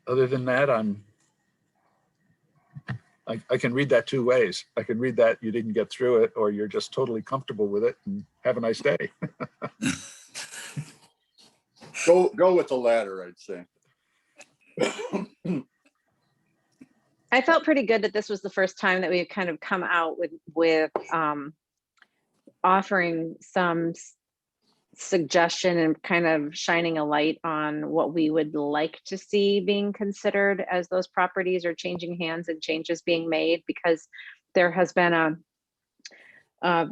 other than that, I can read that two ways. I can read that you didn't get through it, or you're just totally comfortable with it and have a nice day. Go with the latter, I'd say. I felt pretty good that this was the first time that we've kind of come out with offering some suggestion and kind of shining a light on what we would like to see being considered as those properties are changing hands and changes being made, because there has been a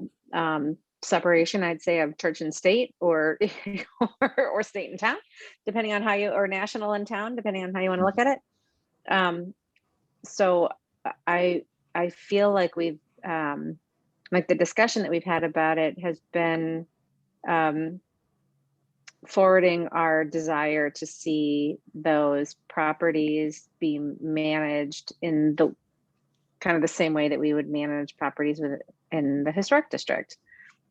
separation, I'd say, of church and state, or or state and town, depending on how you, or national and town, depending on how you want to look at it. So I feel like we've like the discussion that we've had about it has been forwarding our desire to see those properties be managed in the kind of the same way that we would manage properties in the historic district.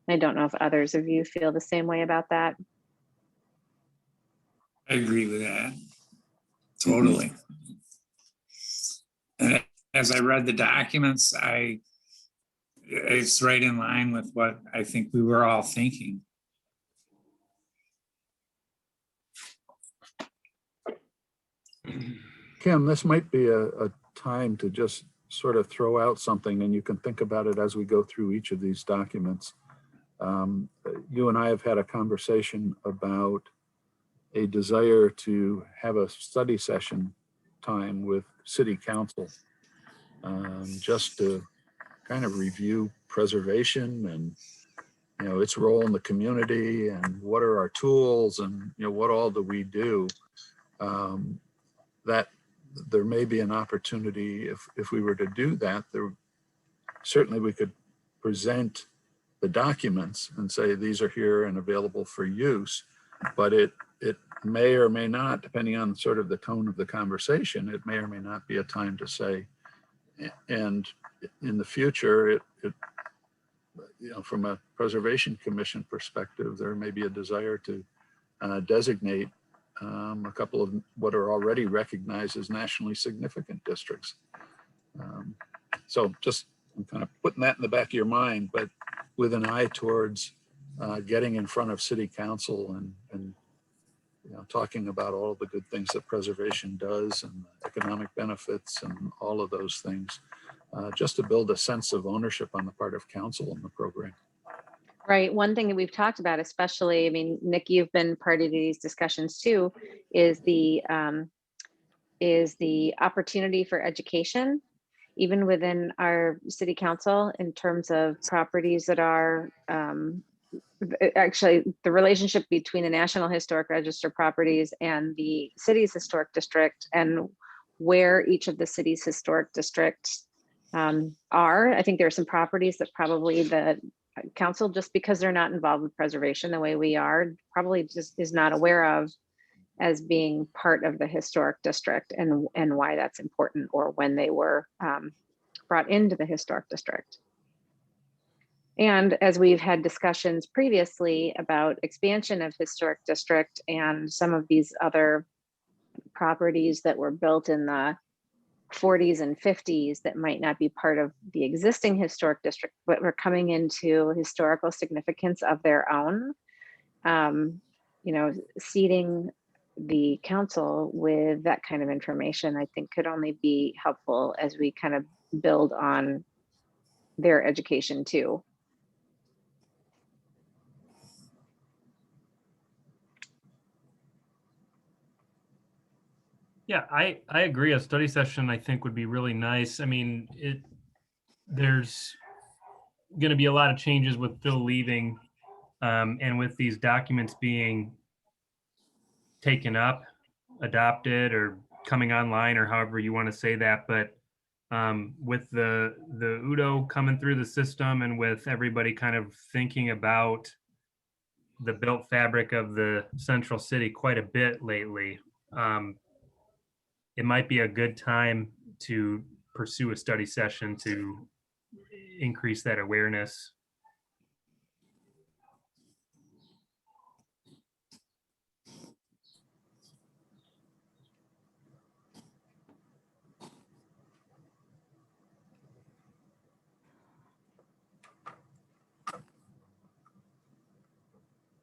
I don't know if others of you feel the same way about that. I agree with that. Totally. And as I read the documents, it's right in line with what I think we were all thinking. Kim, this might be a time to just sort of throw out something, and you can think about it as we go through each of these documents. You and I have had a conversation about a desire to have a study session time with City Council, just to kind of review preservation and, you know, its role in the community, and what are our tools, and, you know, what all do we do. That there may be an opportunity, if we were to do that, certainly we could present the documents and say these are here and available for use, but it may or may not, depending on sort of the tone of the conversation, it may or may not be a time to say, and in the future, it you know, from a Preservation Commission perspective, there may be a desire to designate a couple of what are already recognized as nationally significant districts. So just, I'm kind of putting that in the back of your mind, but with an eye towards getting in front of City Council and you know, talking about all of the good things that preservation does, and economic benefits and all of those things, just to build a sense of ownership on the part of council in the program. Right. One thing that we've talked about, especially, I mean, Nick, you've been part of these discussions too, is the opportunity for education, even within our city council, in terms of properties that are actually the relationship between the National Historic Register properties and the city's historic district, and where each of the city's historic districts are. I think there are some properties that probably the council, just because they're not involved with preservation the way we are, probably just is not aware of as being part of the historic district, and why that's important, or when they were brought into the historic district. And as we've had discussions previously about expansion of historic district and some of these other properties that were built in the 40s and 50s that might not be part of the existing historic district, but were coming into historical significance of their own, you know, seeding the council with that kind of information, I think could only be helpful as we kind of build on their education too. Yeah, I agree. A study session, I think, would be really nice. I mean, there's going to be a lot of changes with Phil leaving, and with these documents being taken up, adopted, or coming online, or however you want to say that. But with the Udo coming through the system, and with everybody kind of thinking about the built fabric of the central city quite a bit lately, it might be a good time to pursue a study session to increase that awareness.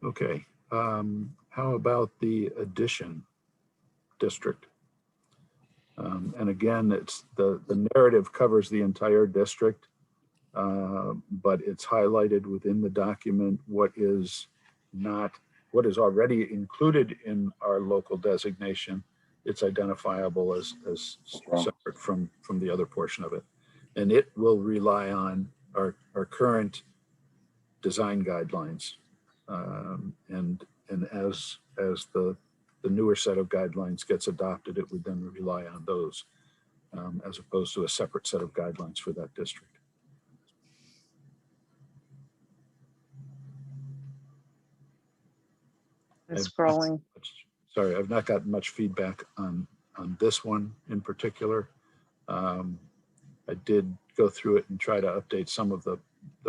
Okay, how about the addition district? And again, it's the narrative covers the entire district, but it's highlighted within the document what is already included in our local designation. It's identifiable as separate from the other portion of it. And it will rely on our current design guidelines. And as the newer set of guidelines gets adopted, it would then rely on those as opposed to a separate set of guidelines for that district. I'm scrolling. Sorry, I've not gotten much feedback on this one in particular. I did go through it and try to update some of the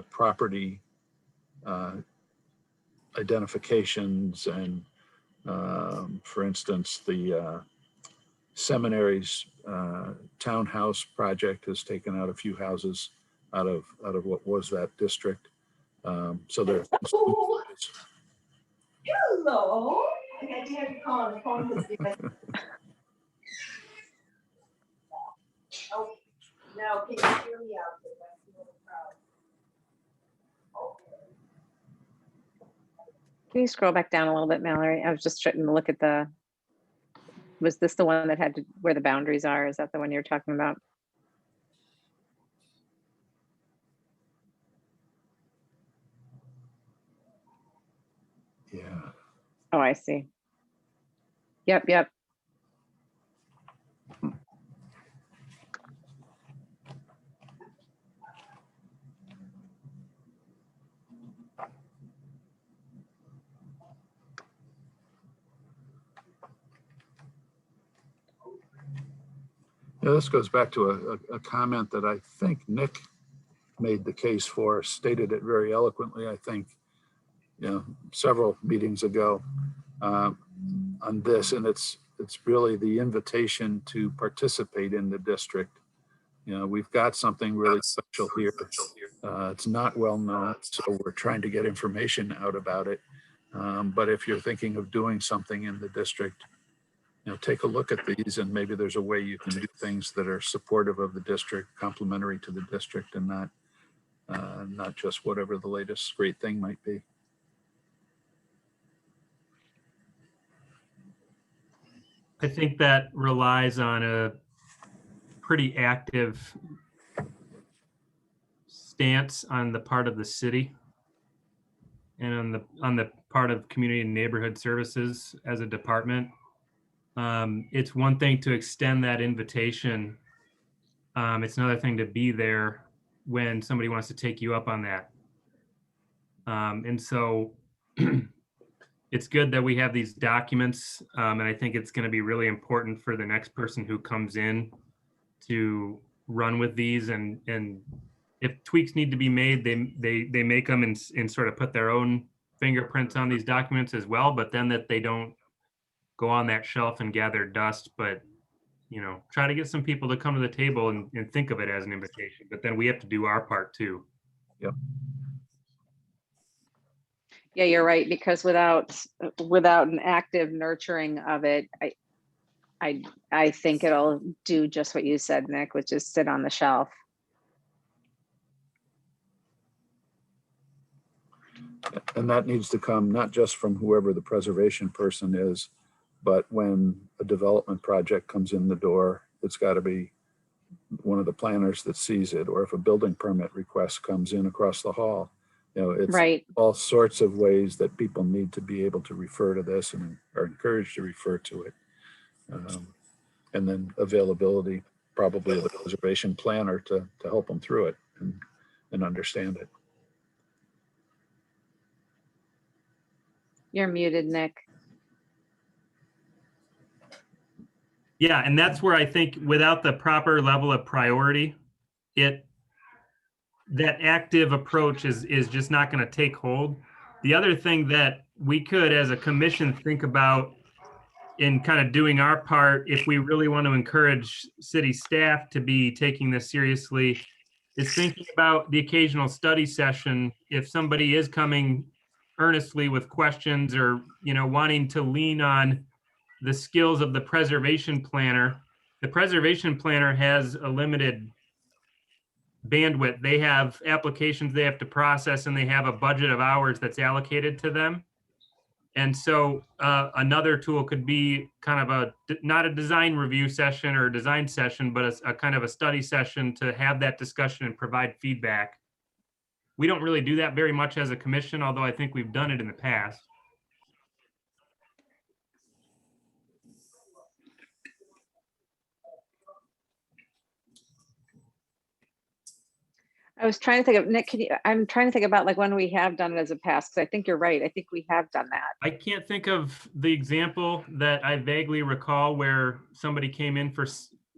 property identifications and, for instance, the seminary's townhouse project has taken out a few houses out of what was that district. So there. Hello. I had to have you call on the phone because oh, now can you hear me out? Because I'm a little proud. Can you scroll back down a little bit, Mallory? I was just trying to look at was this the one that had where the boundaries are? Is that the one you're talking about? Yeah. Oh, I see. Yep. Yeah, this goes back to a comment that I think Nick made the case for, stated it very eloquently, I think, several meetings ago on this, and it's really the invitation to participate in the district. We've got something really special here. It's not well known, so we're trying to get information out about it. But if you're thinking of doing something in the district, take a look at these, and maybe there's a way you can do things that are supportive of the district, complementary to the district, and not just whatever the latest great thing might be. I think that relies on a pretty active stance on the part of the city and on the part of community and neighborhood services as a department. It's one thing to extend that invitation. It's another thing to be there when somebody wants to take you up on that. And so it's good that we have these documents, and I think it's going to be really important for the next person who comes in to run with these. And if tweaks need to be made, they make them and sort of put their own fingerprints on these documents as well. But then that they don't go on that shelf and gather dust. But try to get some people to come to the table and think of it as an invitation. But then we have to do our part too. Yep. Yeah, you're right, because without an active nurturing of it, I think it'll do just what you said, Nick, which is sit on the shelf. And that needs to come not just from whoever the preservation person is, but when a development project comes in the door, it's got to be one of the planners that sees it, or if a building permit request comes in across the hall. It's right. All sorts of ways that people need to be able to refer to this and are encouraged to refer to it. And then availability, probably of the preservation planner to help them through it and understand it. You're muted, Nick. Yeah, and that's where I think without the proper level of priority, that active approach is just not going to take hold. The other thing that we could, as a commission, think about in kind of doing our part, if we really want to encourage city staff to be taking this seriously, is thinking about the occasional study session. If somebody is coming earnestly with questions or, wanting to lean on the skills of the preservation planner. The preservation planner has a limited bandwidth. They have applications they have to process, and they have a budget of hours that's allocated to them. And so another tool could be kind of not a design review session or a design session, but a kind of a study session to have that discussion and provide feedback. We don't really do that very much as a commission, although I think we've done it in the past. I was trying to think of, Nick, I'm trying to think about like when we have done it as a past, because I think you're right. I think we have done that. I can't think of the example that I vaguely recall where somebody came in for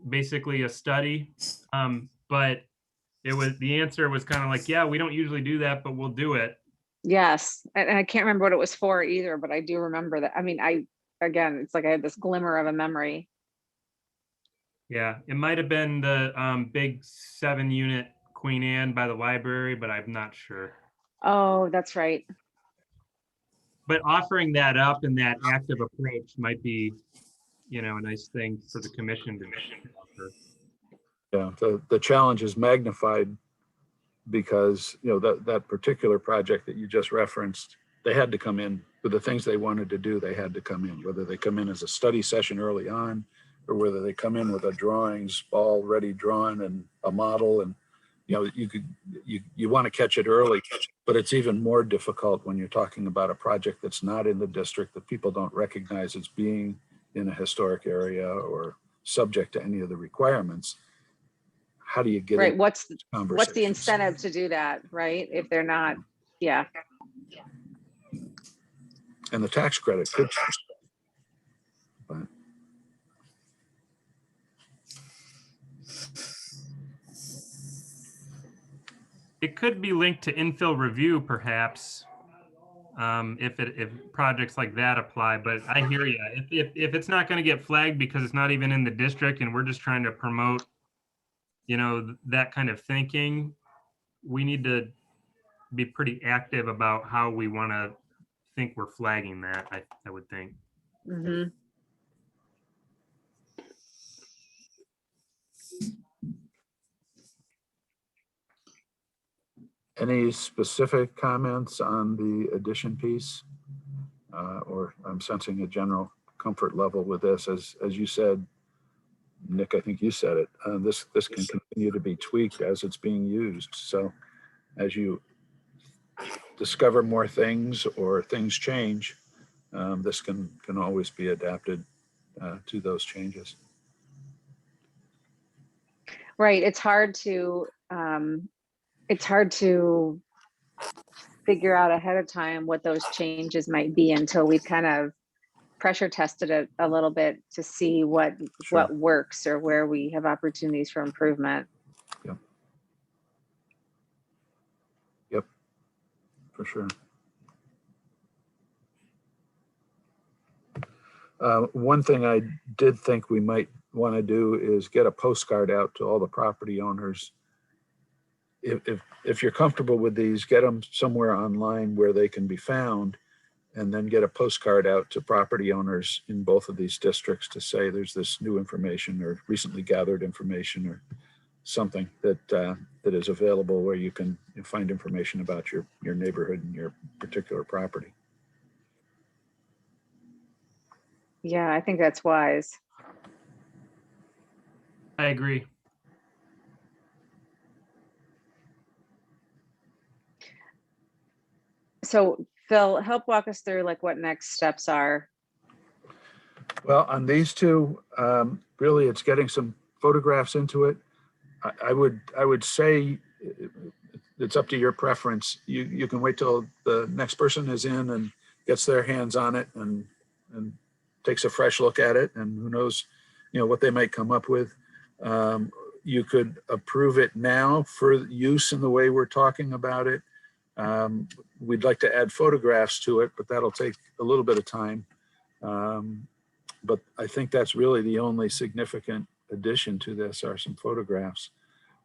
basically a study, but the answer was kind of like, yeah, we don't usually do that, but we'll do it. Yes, and I can't remember what it was for either, but I do remember that. I mean, again, it's like I have this glimmer of a memory. Yeah, it might have been the big 7-unit Queen Anne by the library, but I'm not sure. Oh, that's right. But offering that up in that active approach might be, a nice thing for the commission to offer. Yeah, the challenge is magnified because, that particular project that you just referenced, they had to come in with the things they wanted to do. They had to come in, whether they come in as a study session early on, or whether they come in with a drawings already drawn and a model. And, you want to catch it early, but it's even more difficult when you're talking about a project that's not in the district, that people don't recognize as being in a historic area or subject to any of the requirements. How do you get right? What's the conversations? incentive to do that, right? If they're not, yeah. And the tax credit could, but it could be linked to infill review, perhaps, if projects like that apply. But I hear you. If it's not going to get flagged because it's not even in the district, and we're just trying to promote, that kind of thinking, we need to be pretty active about how we want to think we're flagging that. I would think. Mm-hmm. any specific comments on the addition piece? Or I'm sensing a general comfort level with this, as you said, Nick, I think you said it, this can continue to be tweaked as it's being used. So as you discover more things or things change, this can always be adapted to those changes. Right. It's hard to figure out ahead of time what those changes might be until we've kind of pressure tested it a little bit to see what works or where we have opportunities for improvement. Yep, for sure. One thing I did think we might want to do is get a postcard out to all the property owners. If you're comfortable with these, get them somewhere online where they can be found, and then get a postcard out to property owners in both of these districts to say there's this new information or recently gathered information or something that is available where you can find information about your neighborhood and your particular property. Yeah, I think that's wise. I agree. So Phil, help walk us through like what next steps are. Well, on these two, really it's getting some photographs into it. I would say it's up to your preference. You can wait till the next person is in and gets their hands on it and takes a fresh look at it, and who knows, what they might come up with. You could approve it now for use in the way we're talking about it. We'd like to add photographs to it, but that'll take a little bit of time. But I think that's really the only significant addition to this are some photographs.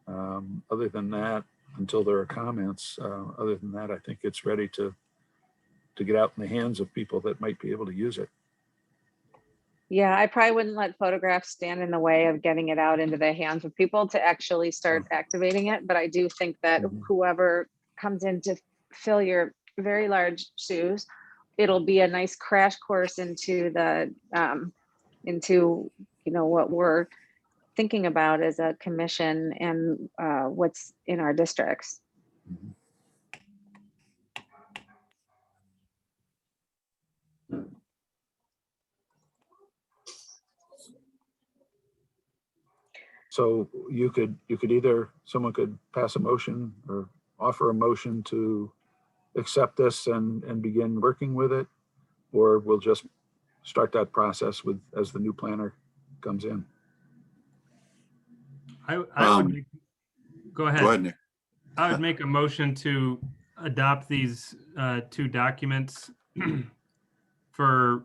Other than that, until there are comments, other than that, I think it's ready to to get out in the hands of people that might be able to use it. Yeah, I probably wouldn't let photographs stand in the way of getting it out into the hands of people to actually start activating it. But I do think that Mhm. whoever comes in to fill your very large shoes, it'll be a nice crash course into the, into, you know, what we're thinking about as a commission and what's in our districts. Mhm. So you could either, someone could pass a motion or offer a motion to accept this and begin working with it, or we'll just start that process with, as the new planner comes in. I would Um, make- go ahead. Go ahead, Nick. I would make a motion to adopt these two documents for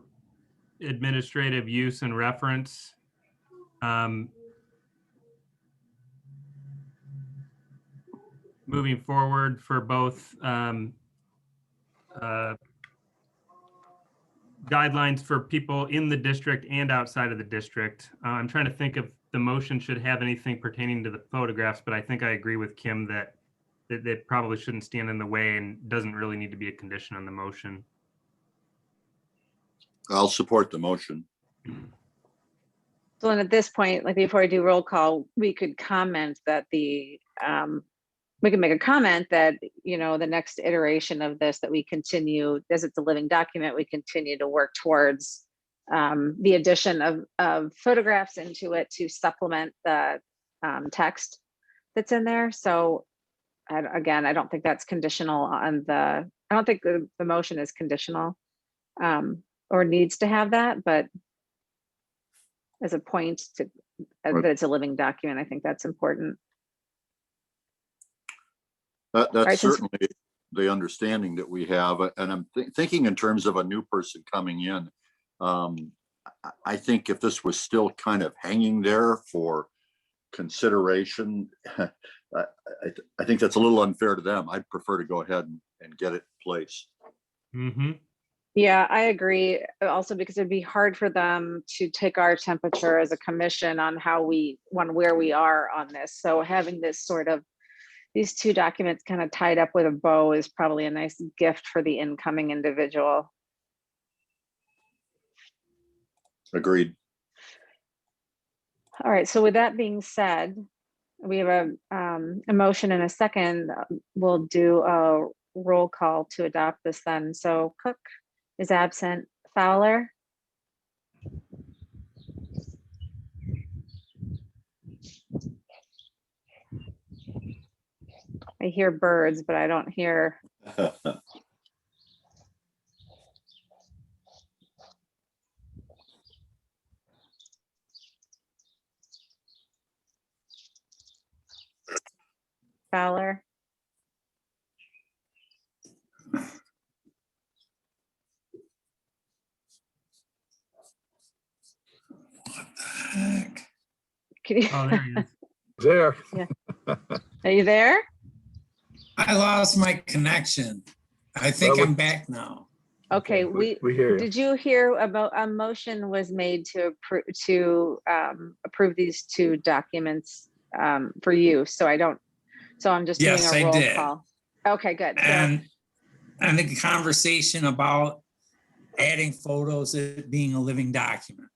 administrative use and reference. Moving forward for both guidelines for people in the district and outside of the district. I'm trying to think if the motion should have anything pertaining to the photographs, but I think I agree with Kim that that probably shouldn't stand in the way and doesn't really need to be a condition on the motion. I'll support the motion. So then at this point, like before I do roll call, we could comment that the, we can make a comment that, you know, the next iteration of this, that we continue, as it's a living document, we continue to work towards the addition of photographs into it to supplement the text that's in there. So again, I don't think that's conditional on I don't think the motion is conditional or needs to have that, but as a point to that it's a living document, I think that's important. That's Right, since- certainly the understanding that we have. And I'm thinking in terms of a new person coming in. I think if this was still kind of hanging there for consideration, I think that's a little unfair to them. I'd prefer to go ahead and get it in place. Mm-hmm. Yeah, I agree. Also, because it'd be hard for them to take our temperature as a commission on where we are on this. So having this sort of, these two documents kind of tied up with a bow is probably a nice gift for the incoming individual. Agreed. All right, so with that being said, we have a motion and a second. We'll do a roll call to adopt this then. So Cook is absent. Fowler? I hear birds, but I don't hear. Fowler? Heck. Can you, Oh, there he is. There. are you there? I lost my connection. I think Well, I'm back now. Okay, we hear you. did you hear about a motion was made to approve these two documents for you? So I'm just doing Yes, a I roll did. call. Okay, good. So, And the conversation about adding photos, it being a living document.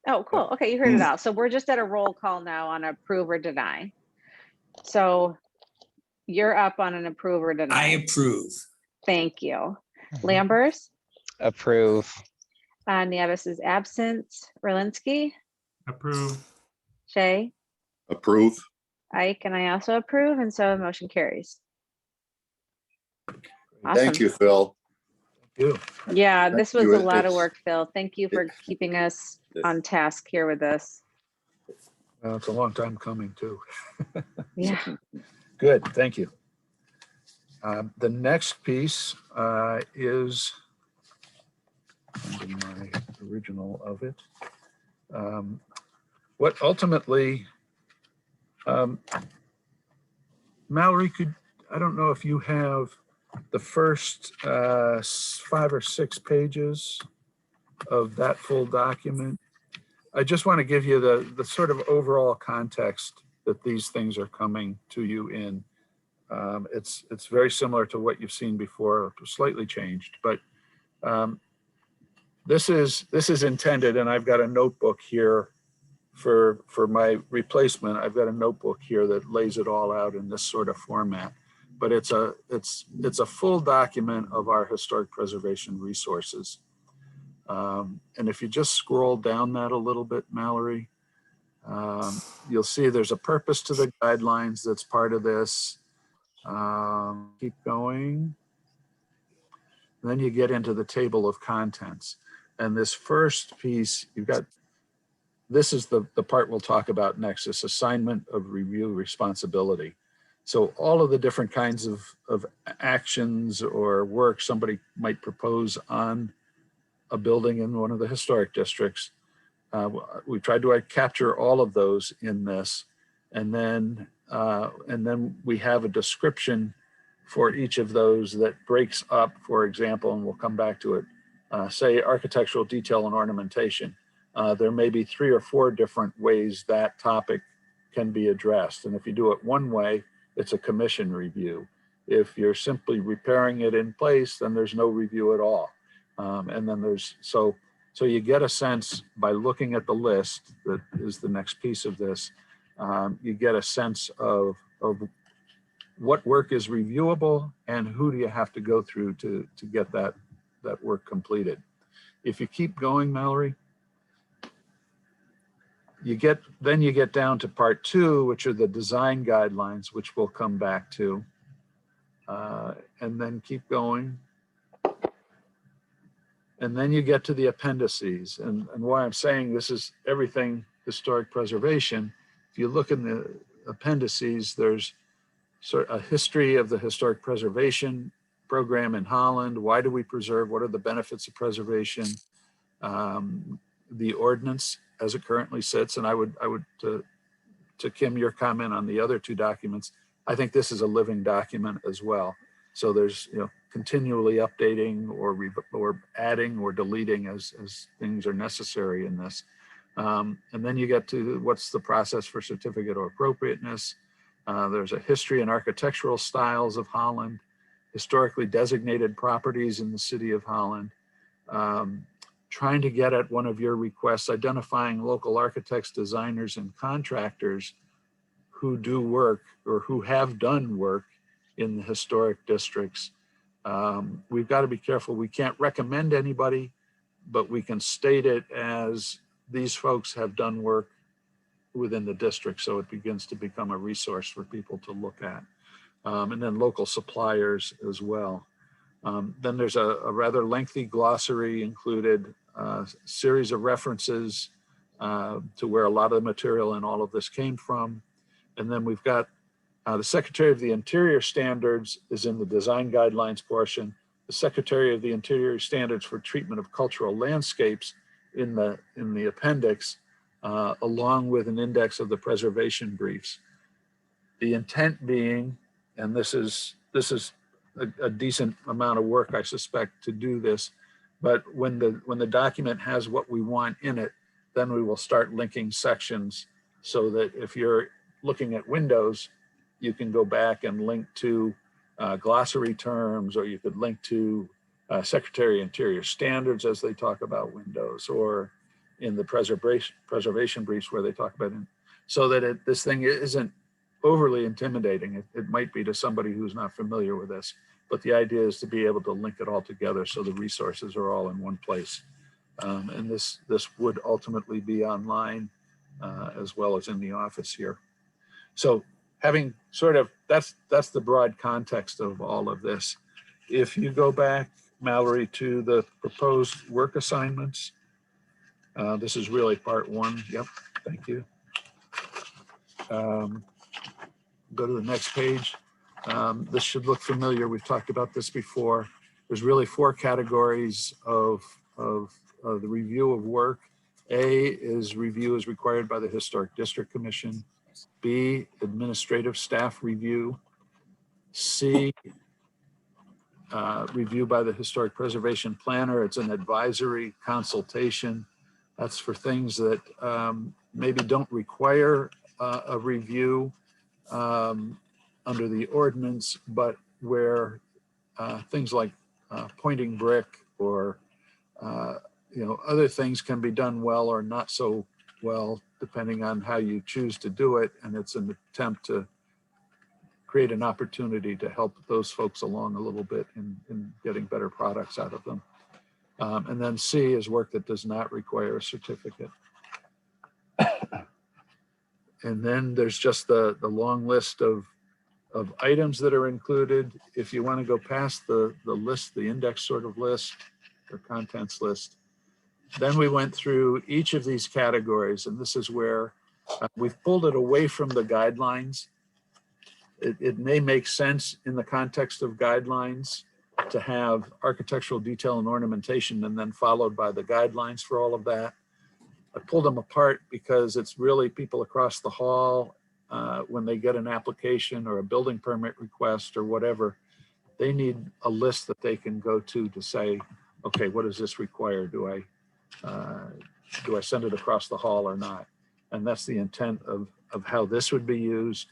oh, cool. Okay, you heard it all. So we're just at a roll call now on approve or deny. So you're up on an approve or I deny. approve. Thank you. Lambers? Approve. Nieves is absent. Berlinski? Approve. Shay? Approve. Ike, and I also approve, and so motion carries. Thank Awesome. you, Phil. You. Yeah, Thank this was you. a lot of It's- work, Phil. Thank you for keeping us on task here with this. Well, it's a long time coming too. Yeah. Good, thank you. The next piece is finding my original of it. What ultimately, Mallory, I don't know if you have the first 5 or 6 pages of that full document. I just want to give you the sort of overall context that these things are coming to you in. It's very similar to what you've seen before, slightly changed, but this is intended, and I've got a notebook here for my replacement. I've got a notebook here that lays it all out in this sort of format, but it's a full document of our historic preservation resources. And if you just scroll down that a little bit, Mallory, you'll see there's a purpose to the guidelines that's part of this. Keep going. And then you get into the table of contents. And this first piece, this is the part we'll talk about next, this assignment of review responsibility. So all of the different kinds of actions or work somebody might propose on a building in one of the historic districts. We tried to capture all of those in this. And then we have a description for each of those that breaks up, for example, and we'll come back to it, say architectural detail and ornamentation. There may be 3 or 4 different ways that topic can be addressed. And if you do it one way, it's a commission review. If you're simply repairing it in place, then there's no review at all. And then so you get a sense by looking at the list that is the next piece of this, you get a sense of what work is reviewable and who do you have to go through to get that work completed. If you keep going, Mallory, then you get down to part 2, which are the design guidelines, which we'll come back to, and then keep going. And then you get to the appendices. And why I'm saying this is everything historic preservation. If you look in the appendices, there's sort of a history of the historic preservation program in Holland. Why do we preserve? What are the benefits of preservation? The ordinance as it currently sits. And I would to Kim, your comment on the other 2 documents, I think this is a living document as well. So there's, continually updating or adding or deleting as things are necessary in this. And then you get to what's the process for certificate of appropriateness. There's a history and architectural styles of Holland, historically designated properties in the city of Holland, trying to get at one of your requests, identifying local architects, designers, and contractors who do work or who have done work in the historic districts. We've got to be careful. We can't recommend anybody, but we can state it as these folks have done work within the district, so it begins to become a resource for people to look at. And then local suppliers as well. Then there's a rather lengthy glossary included, a series of references to where a lot of the material in all of this came from. And then we've got the Secretary of the Interior standards is in the design guidelines portion. The Secretary of the Interior standards for treatment of cultural landscapes in the appendix, along with an index of the preservation briefs. The intent being, and this is a decent amount of work, I suspect, to do this, but when the document has what we want in it, then we will start linking sections so that if you're looking at windows, you can go back and link to glossary terms, or you could link to Secretary of Interior standards as they talk about windows, or in the preservation briefs where they talk about it, so that this thing isn't overly intimidating. It might be to somebody who's not familiar with this, but the idea is to be able to link it all together so the resources are all in one place. And this would ultimately be online as well as in the office here. So having sort of, that's the broad context of all of this. If you go back, Mallory, to the proposed work assignments, this is really part 1. Yep, thank you. Go to the next page. This should look familiar. We've talked about this before. There's really 4 categories of the review of work. A is review as required by the Historic District Commission. B, administrative staff review. C, review by the historic preservation planner. It's an advisory consultation. That's for things that maybe don't require a review under the ordinance, but where things like pointing brick or other things can be done well or not so well, depending on how you choose to do it. And it's an attempt to create an opportunity to help those folks along a little bit in getting better products out of them. And then C is work that does not require a certificate. And then there's just the long list of items that are included. If you want to go past the list, the index sort of list or contents list, then we went through each of these categories, and this is where we've pulled it away from the guidelines. It may make sense in the context of guidelines to have architectural detail and ornamentation and then followed by the guidelines for all of that. I pulled them apart because it's really people across the hall, when they get an application or a building permit request or whatever, they need a list that they can go to say, okay, what does this require? Do I send it across the hall or not? And that's the intent of how this would be used.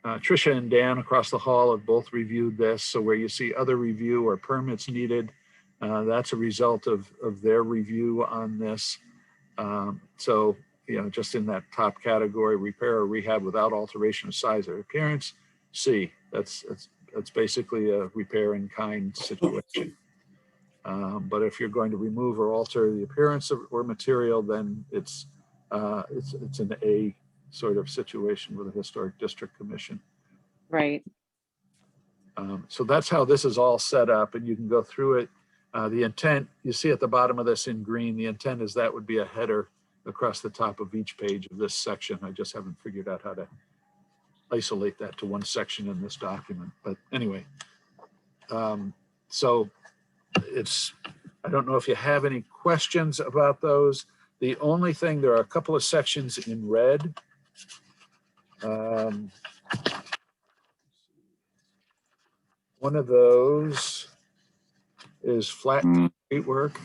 Tricia and Dan across the hall have both reviewed this. So where you see other review or permits needed, that's a result of their review on this. So, just in that top category, repair or rehab without alteration of size or appearance, C, that's basically a repair in kind situation. But if you're going to remove or alter the appearance of or material, then it's an A sort of situation with a historic district commission. Right. So that's how this is all set up, and you can go through it. The intent, you see at the bottom of this in green, the intent is that would be a header across the top of each page of this section. I just haven't figured out how to isolate that to one section in this document. But anyway, so I don't know if you have any questions about those. The only thing, there are a couple of sections in red. One of those is flat concrete work.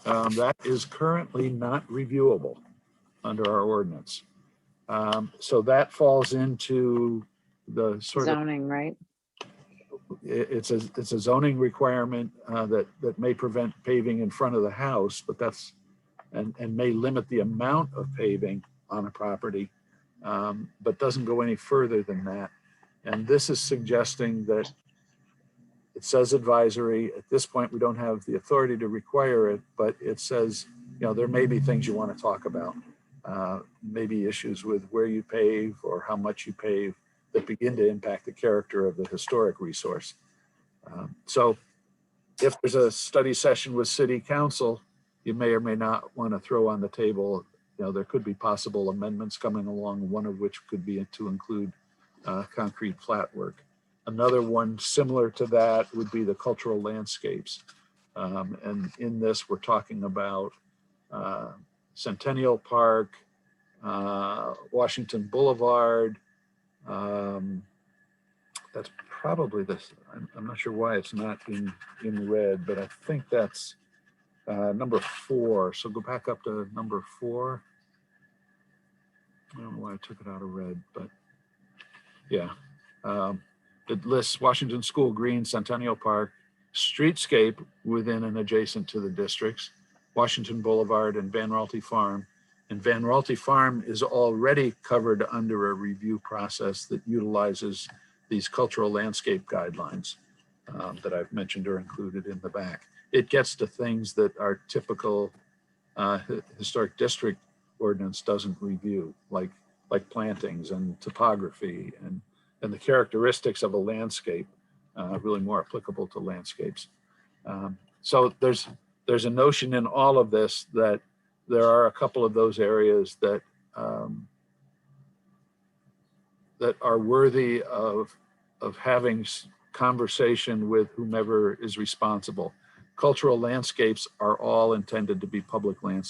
That is currently not reviewable under our ordinance. So that falls into the sort of Zoning, right? it's a zoning requirement that may prevent paving in front of the house, but that's and may limit the amount of paving on a property, but doesn't go any further than that. And this is suggesting that it says advisory. At this point, we don't have the authority to require it, but it says, there may be things you want to talk about, maybe issues with where you pave or how much you pave that begin to impact the character of the historic resource. So if there's a study session with city council, you may or may not want to throw on the table, there could be possible amendments coming along, one of which could be to include concrete flat work. Another one similar to that would be the cultural landscapes. And in this, we're talking about Centennial Park, Washington Boulevard. That's probably this. I'm not sure why it's not in red, but I think that's number 4. So go back up to number 4. I don't know why I took it out of red, but yeah. It lists Washington School Green, Centennial Park, streetscape within and adjacent to the districts, Washington Boulevard and Van Raalte Farm. And Van Raalte Farm is already covered under a review process that utilizes these cultural landscape guidelines that I've mentioned are included in the back. It gets to things that our typical historic district ordinance doesn't review, like plantings and topography and the characteristics of a landscape, really more applicable to landscapes. So there's a notion in all of this that there are a couple of those areas that that are worthy of having conversation with whomever is responsible. Cultural landscapes are all intended to be publicly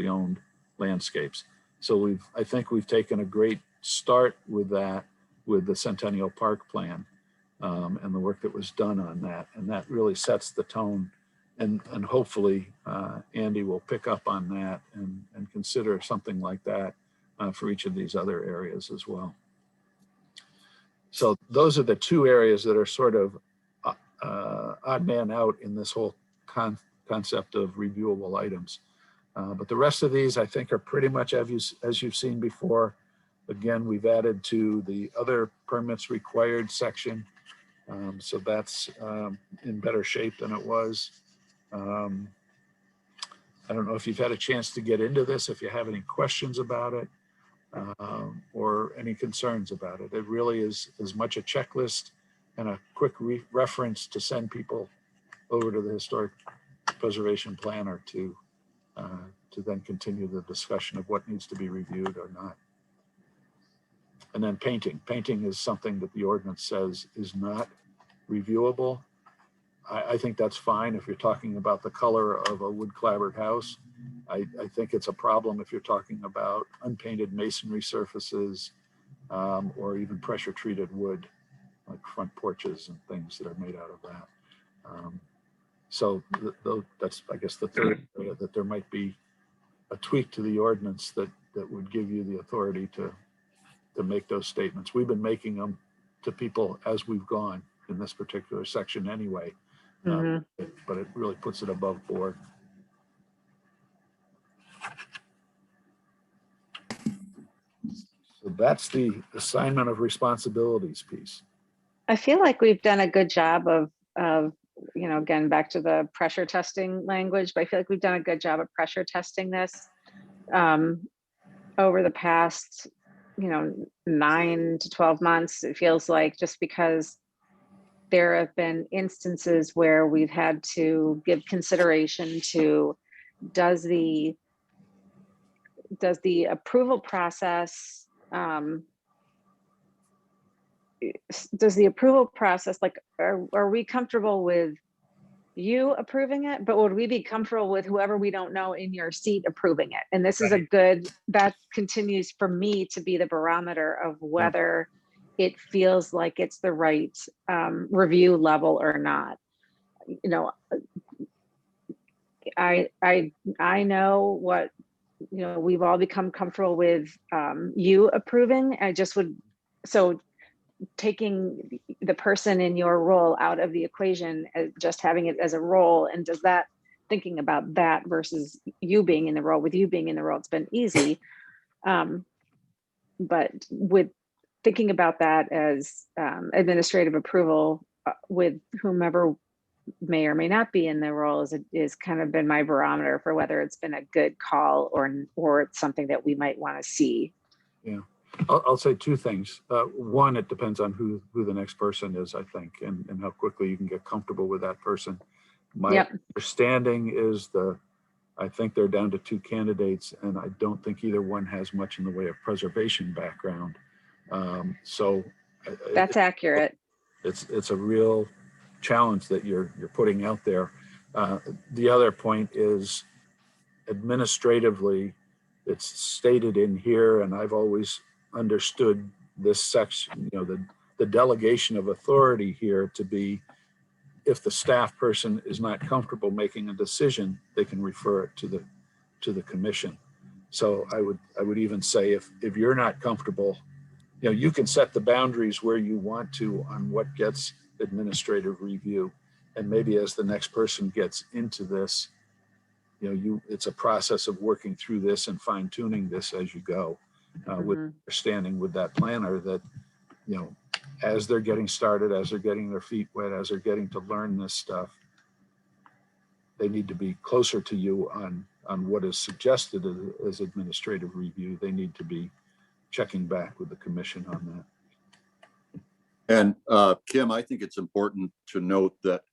owned landscapes. So I think we've taken a great start with that with the Centennial Park plan. and the work that was done on that. And that really sets the tone. And hopefully Andy will pick up on that and consider something like that for each of these other areas as well. So those are the two areas that are sort of odd man out in this whole concept of reviewable items. But the rest of these, I think, are pretty much as you've seen before. Again, we've added to the other permits required section. So that's in better shape than it was. I don't know if you've had a chance to get into this, if you have any questions about it or any concerns about it. It really is as much a checklist and a quick reference to send people over to the historic preservation planner to then continue the discussion of what needs to be reviewed or not. And then painting. Painting is something that the ordinance says is not reviewable. I think that's fine if you're talking about the color of a wood clapboard house. I think it's a problem if you're talking about unpainted masonry surfaces or even pressure treated wood, like front porches and things that are made out of that. So that's, I guess, the third area that there might be a tweak to the ordinance that would give you the authority to make those statements. We've been making them to people as we've gone in this particular section anyway, but it really puts it above board. So that's the assignment of responsibilities piece. I feel like we've done a good job of, you know, again, back to the pressure testing language, but I feel like we've done a good job of pressure testing this over the past, you know, 9 to 12 months. It feels like, just because there have been instances where we've had to give consideration to, does the approval process, like, are we comfortable with you approving it, but would we be comfortable with whoever we don't know in your seat approving it? And this is a good, that continues for me to be the barometer of whether it feels like it's the right review level or not. You know, I know what, you know, we've all become comfortable with you approving. I just would, so taking the person in your role out of the equation, just having it as a role, and does that, thinking about that versus you being in the role, with you being in the role, it's been easy. But with thinking about that as administrative approval with whomever may or may not be in the role is kind of been my barometer for whether it's been a good call or it's something that we might want to see. Yeah. I'll say two things. One, it depends on who the next person is, I think, and how quickly you can get comfortable with that person. My understanding is I think they're down to 2 candidates, and I don't think either one has much in the way of preservation background. So that's accurate. It's a real challenge that you're putting out there. The other point is, administratively, it's stated in here, and I've always understood this section, you know, the delegation of authority here to be, if the staff person is not comfortable making a decision, they can refer it to the commission. So I would even say, if you're not comfortable, you know, you can set the boundaries where you want to on what gets administrative review, and maybe as the next person gets into this, you know, it's a process of working through this and fine tuning this as you go. With understanding with that planner that, you know, as they're getting started, as they're getting their feet wet, as they're getting to learn this stuff, they need to be closer to you on what is suggested as administrative review. They need to be checking back with the commission on that. And Kim, I think it's important to note that,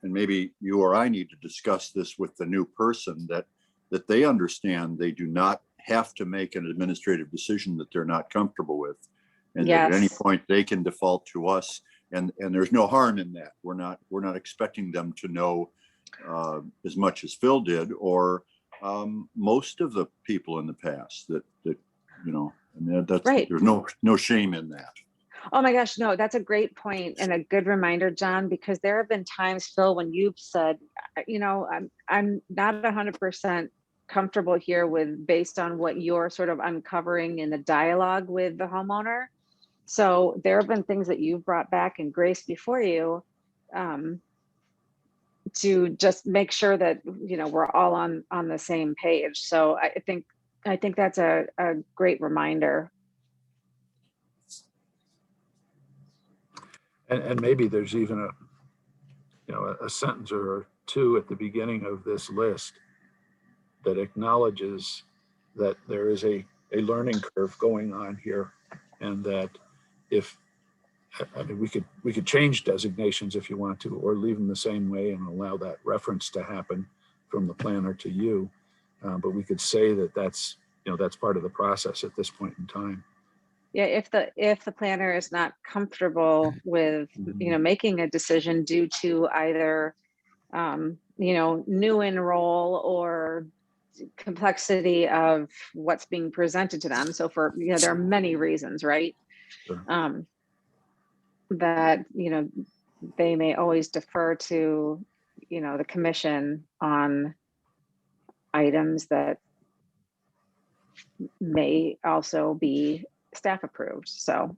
and maybe you or I need to discuss this with the new person, that they understand they do not have to make an administrative decision that they're not comfortable with, and that at any point they can default to us, and there's no harm in that. We're not expecting them to know as much as Phil did, or most of the people in the past that you know, and that's right. There's no shame in that. Oh my gosh, no, that's a great point and a good reminder, John, because there have been times, Phil, when you've said, you know, I'm not 100% comfortable here with based on what you're sort of uncovering in the dialogue with the homeowner. So there have been things that you've brought back and Grace before you, to just make sure that, you know, we're all on the same page. So I think that's a great reminder. And maybe there's even a, you know, a sentence or two at the beginning of this list that acknowledges that there is a learning curve going on here, and that if, I mean, we could change designations if you want to, or leave them the same way and allow that reference to happen from the planner to you. But we could say that that's, you know, that's part of the process at this point in time. Yeah, if the planner is not comfortable with, you know, making a decision due to either, you know, new enroll or complexity of what's being presented to them. So for, you know, there are many reasons, right? Sure. That, you know, they may always defer to, you know, the commission on items that may also be staff approved. So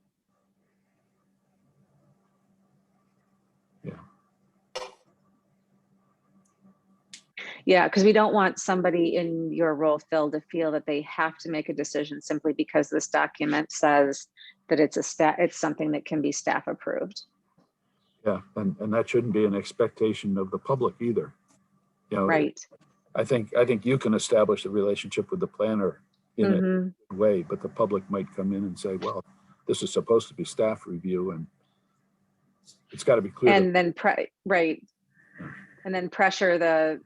yeah, because we don't want somebody in your role, Phil, to feel that they have to make a decision simply because this document says that it's it's something that can be staff approved. Yeah, and that shouldn't be an expectation of the public either. You know, Right. I think you can establish a relationship with the planner in a way, but the public might come in and say, well, this is supposed to be staff review, and it's got to be clear. And then right. And then pressure the,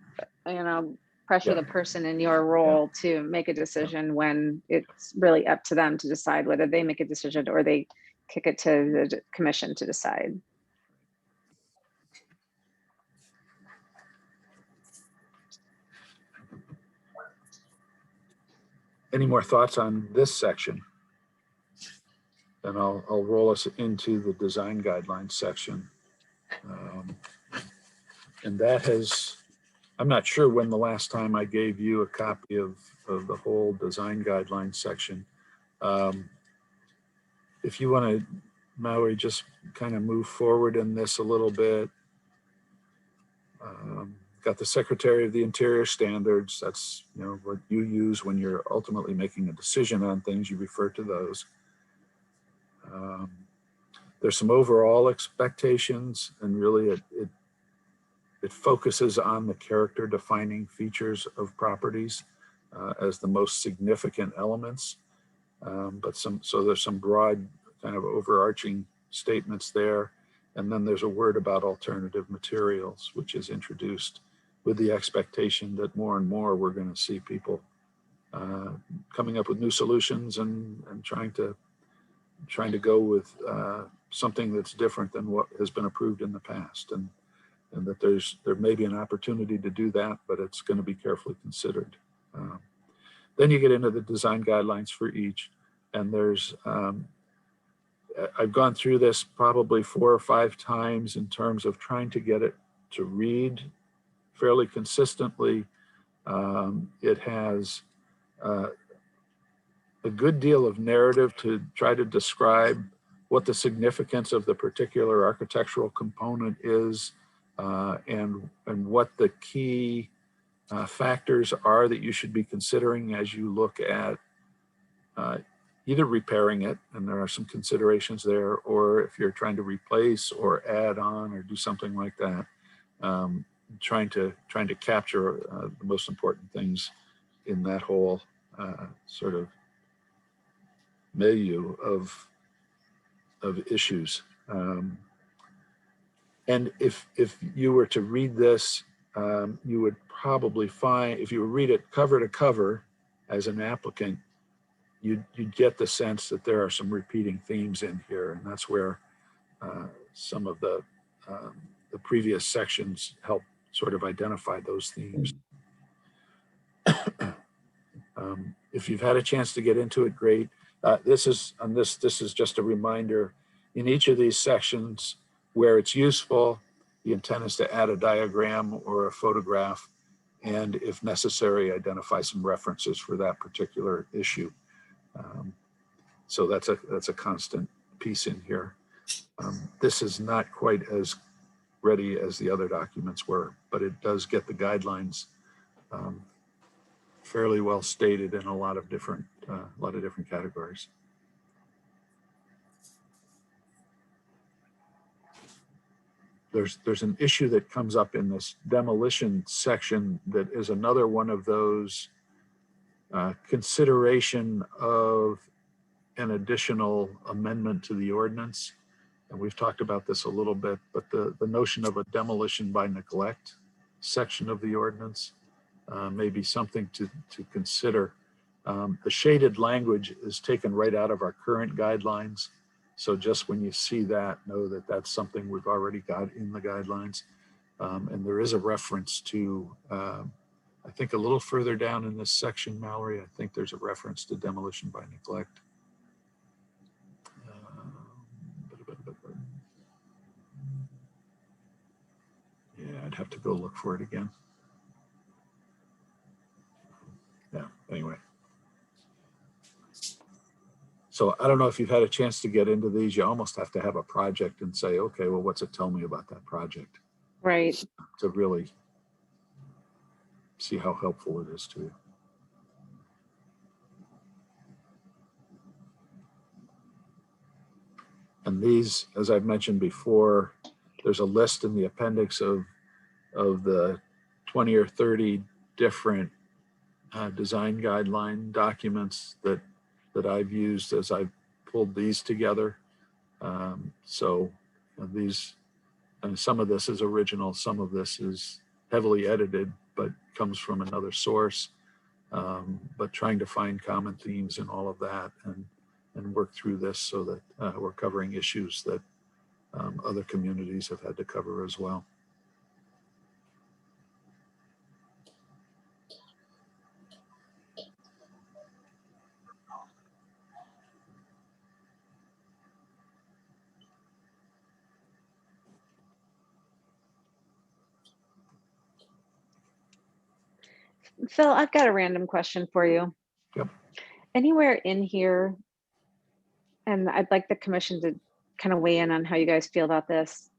you know, pressure the person in your role to make a decision when it's really up to them to decide whether they make a decision or they kick it to the commission to decide. Any more thoughts on this section? Then I'll roll us into the design guidelines section. And that has, I'm not sure when the last time I gave you a copy of the whole design guidelines section. If you want to, Mallory, just kind of move forward in this a little bit. Got the Secretary of the Interior standards. That's, you know, what you use when you're ultimately making a decision on things. You refer to those. There's some overall expectations, and really it focuses on the character defining features of properties as the most significant elements. So there's some broad kind of overarching statements there. And then there's a word about alternative materials, which is introduced with the expectation that more and more we're going to see people coming up with new solutions and trying to go with something that's different than what has been approved in the past. And that there may be an opportunity to do that, but it's going to be carefully considered. Then you get into the design guidelines for each, and there's I've gone through this probably 4 or 5 times in terms of trying to get it to read fairly consistently. It has a good deal of narrative to try to describe what the significance of the particular architectural component is, and what the key factors are that you should be considering as you look at either repairing it, and there are some considerations there, or if you're trying to replace or add on or do something like that, trying to capture the most important things in that whole sort of milieu of issues. And if you were to read this, you would probably find, if you read it cover to cover as an applicant, you'd get the sense that there are some repeating themes in here, and that's where some of the previous sections help sort of identify those themes. If you've had a chance to get into it, great. This is just a reminder. in each of these sections, where it's useful, the intent is to add a diagram or a photograph, and if necessary, identify some references for that particular issue. So that's a constant piece in here. This is not quite as ready as the other documents were, but it does get the guidelines fairly well stated in a lot of different categories. There's an issue that comes up in this demolition section that is another one of those consideration of an additional amendment to the ordinance. And we've talked about this a little bit, but the notion of a demolition by neglect section of the ordinance may be something to consider. The shaded language is taken right out of our current guidelines. So just when you see that, know that that's something we've already got in the guidelines. And there is a reference to, I think a little further down in this section, Mallory, I think there's a reference to demolition by neglect. Yeah, I'd have to go look for it again. Yeah, anyway. So I don't know if you've had a chance to get into these. You almost have to have a project and say, okay, well, what's it tell me about that project? Right. To really see how helpful it is to you. And these, as I've mentioned before, there's a list in the appendix of the 20 or 30 different design guideline documents that I've used as I've pulled these together. So these, and some of this is original, some of this is heavily edited, but comes from another source. But trying to find common themes in all of that and work through this so that we're covering issues that other communities have had to cover as well. Phil, I've got a random question for you. Yep. Anywhere in here, and I'd like the commission to kind of weigh in on how you guys feel about this,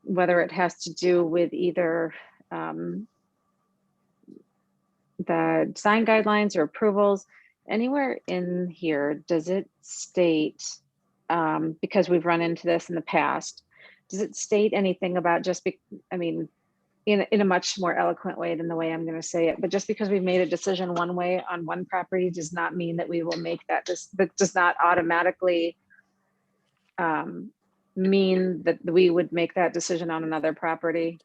whether it has to do with either the design guidelines or approvals, anywhere in here, does it state, because we've run into this in the past, does it state anything about I mean, in a much more eloquent way than the way I'm going to say it, but just because we've made a decision one way on one property does not mean that we will make that, that does not automatically mean that we would make that decision on another property.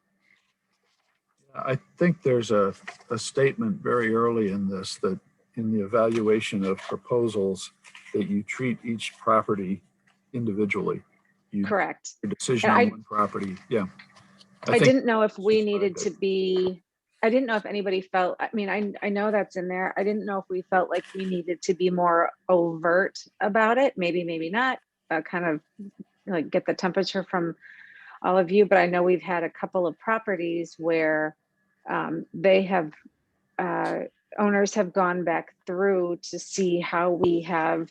I think there's a statement very early in this that in the evaluation of proposals that you treat each property individually. Correct. Your decision on one property. Yeah. I didn't know if we needed to be, I didn't know if anybody felt, I mean, I know that's in there. I didn't know if we felt like we needed to be more overt about it. Maybe not, kind of like get the temperature from all of you. But I know we've had a couple of properties where they have, owners have gone back through to see how we have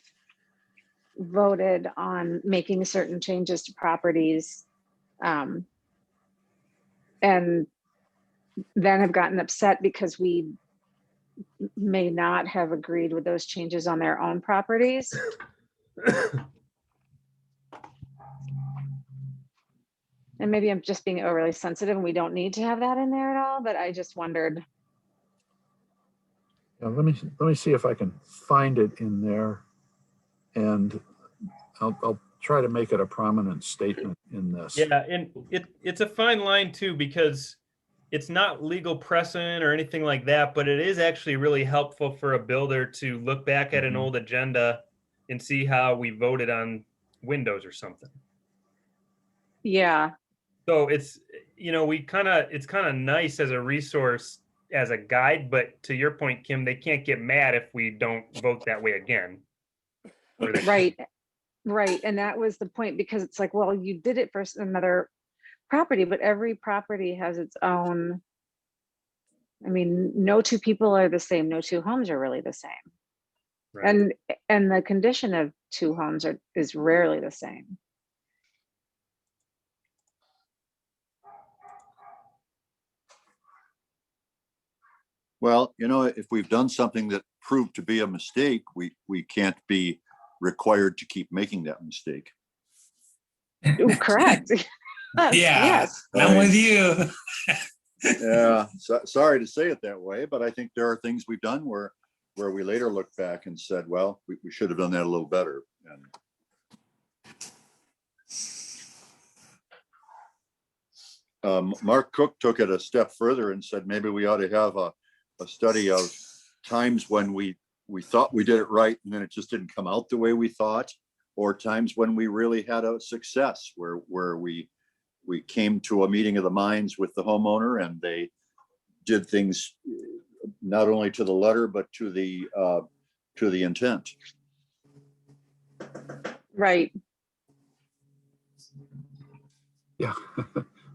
voted on making certain changes to properties. And then have gotten upset because we may not have agreed with those changes on their own properties. And maybe I'm just being overly sensitive and we don't need to have that in there at all, but I just wondered. Yeah, let me see if I can find it in there, and I'll try to make it a prominent statement in this. Yeah, and it's a fine line too, because it's not legal precedent or anything like that, but it is actually really helpful for a builder to look back at an old agenda and see how we voted on windows or something. Yeah. So it's, it's kind of nice as a resource, as a guide, but to your point, Kim, they can't get mad if we don't vote that way again. Right. Right, and that was the point, because it's like, well, you did it for another property, but every property has its own. I mean, no two people are the same, no two homes are really the same. Right. And the condition of two homes is rarely the same. Well, if we've done something that proved to be a mistake, we can't be required to keep making that mistake. Ooh, correct. Yeah, Yes. I'm with you. Yeah, sorry to say it that way, but I think there are things we've done where we later look back and said, well, we should have done that a little better. And Mark Cook took it a step further and said maybe we ought to have a study of times when we thought we did it right and then it just didn't come out the way we thought, or times when we really had a success where we came to a meeting of the minds with the homeowner and they did things not only to the letter but to the intent. Right. Yeah.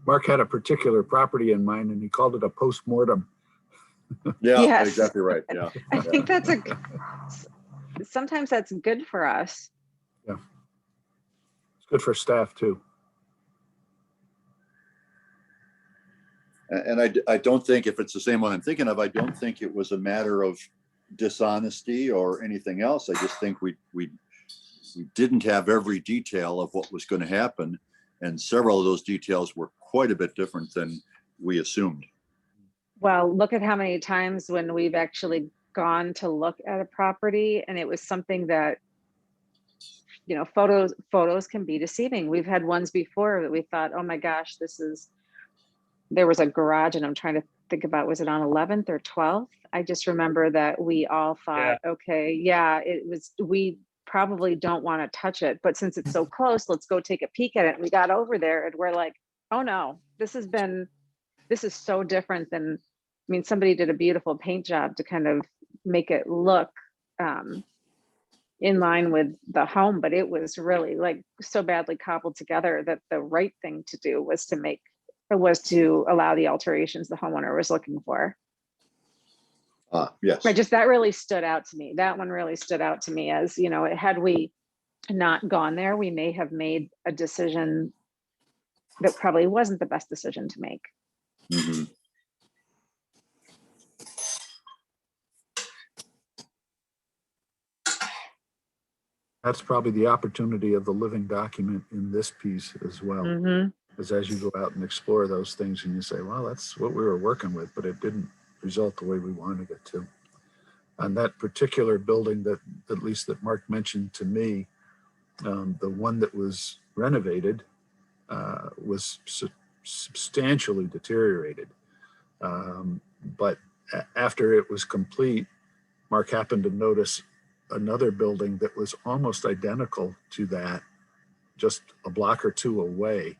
Mark had a particular property in mind and he called it a post-mortem. Yeah, Yes. exactly right. Yeah. I think sometimes that's good for us. Yeah. It's good for staff too. And I don't think, if it's the same one I'm thinking of, I don't think it was a matter of dishonesty or anything else. I just think we didn't have every detail of what was going to happen. And several of those details were quite a bit different than we assumed. Well, look at how many times when we've actually gone to look at a property and it was something that, photos can be deceiving. We've had ones before that we thought, oh my gosh, there was a garage, and I'm trying to think about, was it on 11th or 12th? I just remember that we all thought, okay, yeah, we probably don't want to touch it, but since it's so close, let's go take a peek at it. And we got over there and we're like, oh no, this is so different than, somebody did a beautiful paint job to kind of make it look in line with the home, but it was really like so badly cobbled together that the right thing to do was to allow the alterations the homeowner was looking for. Yes. That really stood out to me. That one really stood out to me as, had we not gone there, we may have made a decision that probably wasn't the best decision to make. Mm-hmm. That's probably the opportunity of the living document in this piece as well. Mm-hmm. Because as you go out and explore those things and you say, well, that's what we were working with, but it didn't result the way we wanted it to. On that particular building that, at least that Mark mentioned to me, the one that was renovated was substantially deteriorated. But after it was complete, Mark happened to notice another building that was almost identical to that, just a block or two away,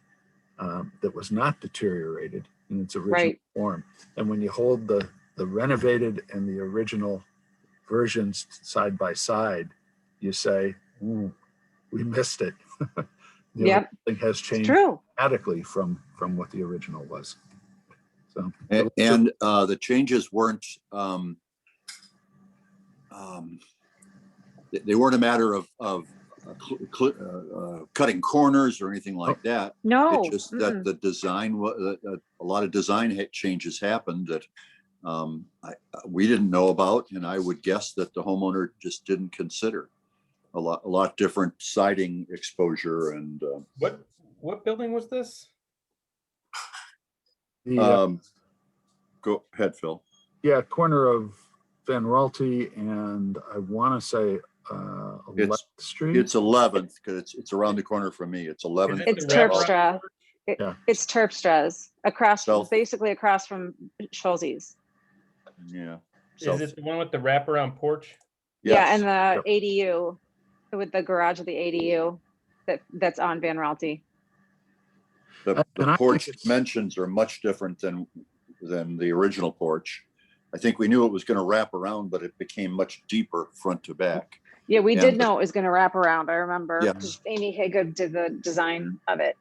that was not deteriorated in its original form. And when you hold the renovated and the original versions side by side, you say, we missed it. The thing has changed dramatically from what the original was. So, and the changes weren't they weren't a matter of cutting corners or anything like that. No, it's just that the design, a lot of design changes happened that we didn't know about, and I would guess that the homeowner just didn't consider. A lot different siding exposure and. What building was this? Go ahead, Phil. Yeah, corner of Van Raalte and I want to say 11th Street. It's 11th because it's around the corner from me. It's 11th. It's Terpstra. It's Terpstra's basically across from Schulze's. Yeah. Is it the one with the wraparound porch? Yes. Yeah, and the ADU with the garage of the ADU that's on Van Raalte. The porch dimensions are much different than the original porch. I think we knew it was going to wrap around, but it became much deeper front to back. Yeah, we Yeah. did know it was going to wrap around. I remember Yeah. 'cause Amy Hagood did the design of it.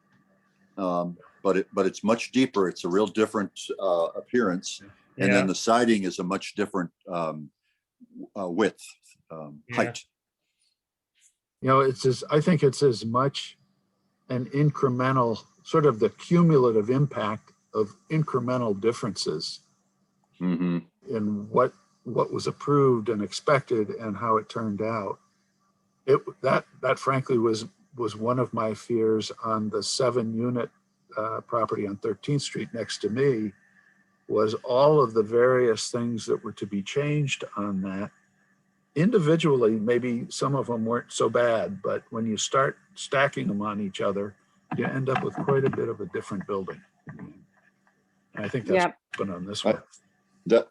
But it's much deeper. It's a real different appearance. And Yeah. then the siding is a much different width, Yeah. height. You know, I think it's as much an incremental, sort of the cumulative impact of incremental differences Mm-hmm. in what was approved and expected and how it turned out. That frankly was one of my fears on the 7-unit property on 13th Street next to me, was all of the various things that were to be changed on that. Individually, maybe some of them weren't so bad, but when you start stacking them on each other, you end up with quite a bit of a different building. And I think that's Yep. been on this one.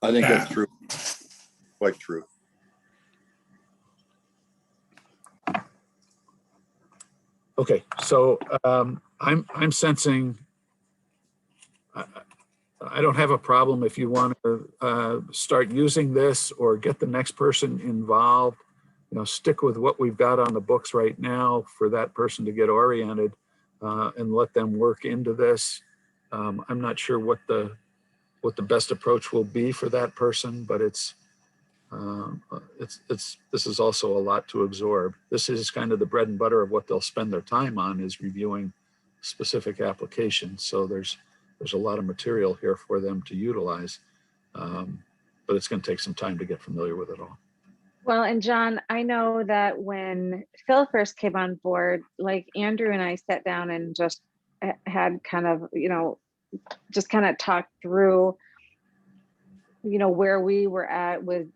I think that's true. Quite true. Okay, so I'm sensing, I don't have a problem if you want to start using this or get the next person involved. You know, stick with what we've got on the books right now for that person to get oriented and let them work into this. I'm not sure what the best approach will be for that person, but this is also a lot to absorb. This is kind of the bread and butter of what they'll spend their time on, is reviewing specific applications. So there's a lot of material here for them to utilize, but it's going to take some time to get familiar with it all. Well, and John, I know that when Phil first came on board, like Andrew and I sat down and just had kind of, just kind of talked through, where we were at with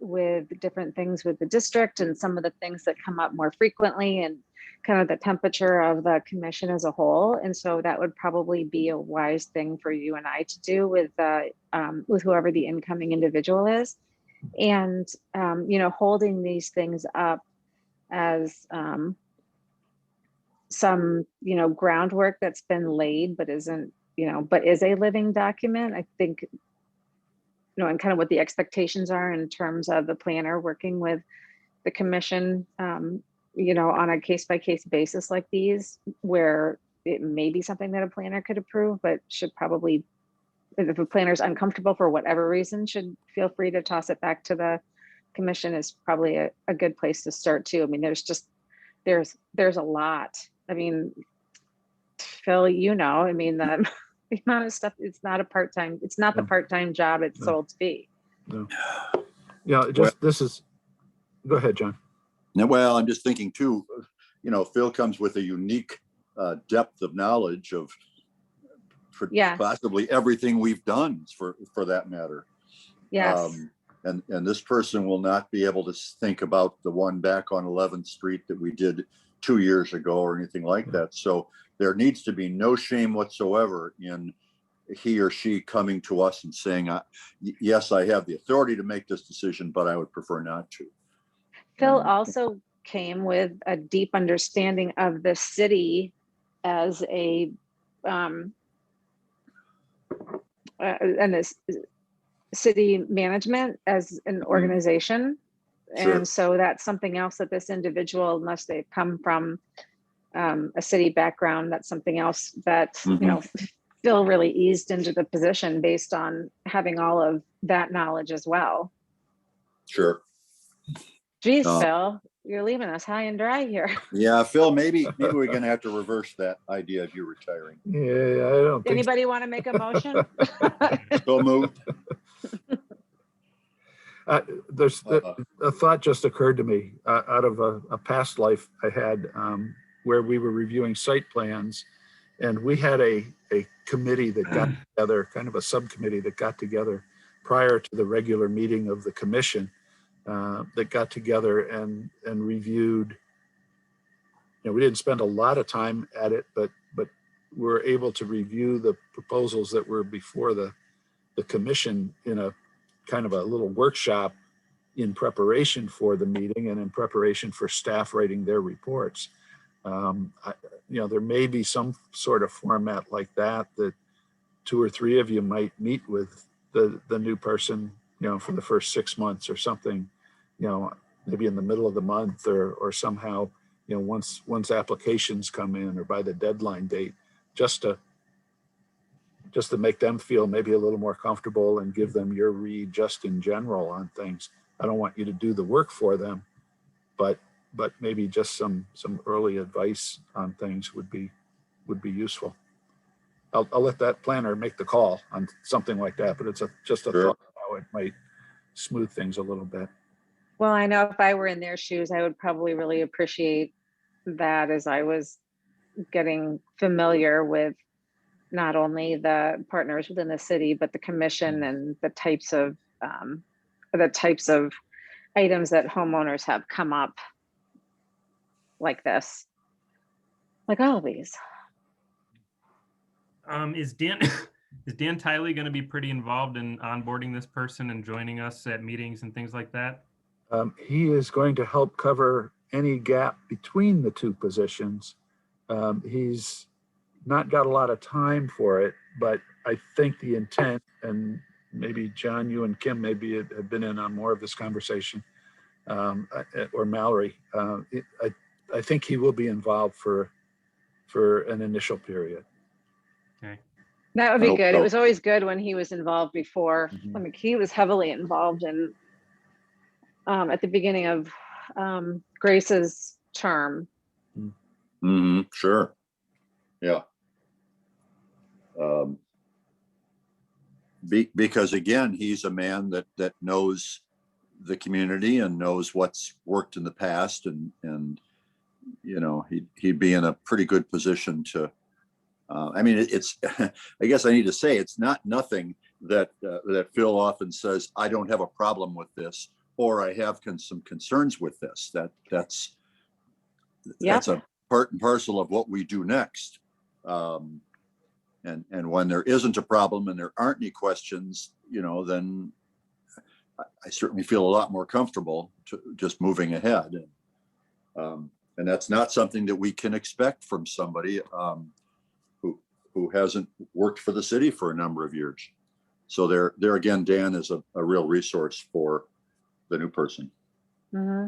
different things with the district and some of the things that come up more frequently and kind of the temperature of the commission as a whole. And so that would probably be a wise thing for you and I to do with whoever the incoming individual is. And, holding these things up as some, groundwork that's been laid, but isn't, but is a living document, I think, and kind of what the expectations are in terms of the planner working with the commission, on a case-by-case basis like these, where it may be something that a planner could approve, but should probably, if a planner is uncomfortable for whatever reason, should feel free to toss it back to the commission, is probably a good place to start too. I mean, there's a lot. I mean, Phil, the amount of stuff, it's not the part-time job it's sold to be. No. Yeah, go ahead, John. Well, I'm just thinking too, Phil comes with a unique depth of knowledge of possibly everything we've done for that matter. Yes. And this person will not be able to think about the one back on 11th Street that we did 2 years ago or anything like that. So there needs to be no shame whatsoever in he or she coming to us and saying, yes, I have the authority to make this decision, but I would prefer not to. Phil also came with a deep understanding of the city as a and this city management as an organization. Sure. And so that's something else that this individual, unless they come from a city background, that's something else that, Phil really eased into the position based on having all of that knowledge as well. Sure. Geez, Phil, you're leaving us high and dry here. Yeah, Phil, maybe we're going to have to reverse that idea of you retiring. Yeah, I don't think Anybody want to make a motion? So moved. There's a thought just occurred to me out of a past life I had where we were reviewing site plans, and we had a committee that got together, kind of a subcommittee that got together prior to the regular meeting of the commission, that got together and reviewed. We didn't spend a lot of time at it, but we're able to review the proposals that were before the commission in a kind of a little workshop in preparation for the meeting and in preparation for staff writing their reports. There may be some sort of format like that 2 or 3 of you might meet with the new person, for the first 6 months or something, maybe in the middle of the month or somehow, once applications come in or by the deadline date, just to make them feel maybe a little more comfortable and give them your read just in general on things. I don't want you to do the work for them, but maybe just some early advice on things would be useful. I'll let that planner make the call on something like that, but it's just a Sure. thought how it might smooth things a little bit. Well, I know if I were in their shoes, I would probably really appreciate that as I was getting familiar with not only the partners within the city, but the commission and the types of items that homeowners have come up like this, like all these. Is Dan is Dan Tiley going to be pretty involved in onboarding this person and joining us at meetings and things like that? He is going to help cover any gap between the two positions. He's not got a lot of time for it, but I think the intent, and maybe John, you and Kim maybe have been in on more of this conversation, or Mallory. I think he will be involved for an initial period. Okay. That would I be hope good. so. It was always good when he was involved before. Mhm. I mean, he was heavily involved in at the beginning of Grace's term. Sure. Yeah. Because again, he's a man that knows the community and knows what's worked in the past, and he'd be in a pretty good position to. I mean, it's. I guess I need to say it's not nothing that Phil often says. I don't have a problem with this, or I have some concerns with this. That's a part and parcel of what we do next. And when there isn't a problem and there aren't any questions, then I certainly feel a lot more comfortable to just moving ahead. And that's not something that we can expect from somebody who hasn't worked for the city for a number of years. So there again, Dan is a real resource for the new person. Mm-hmm.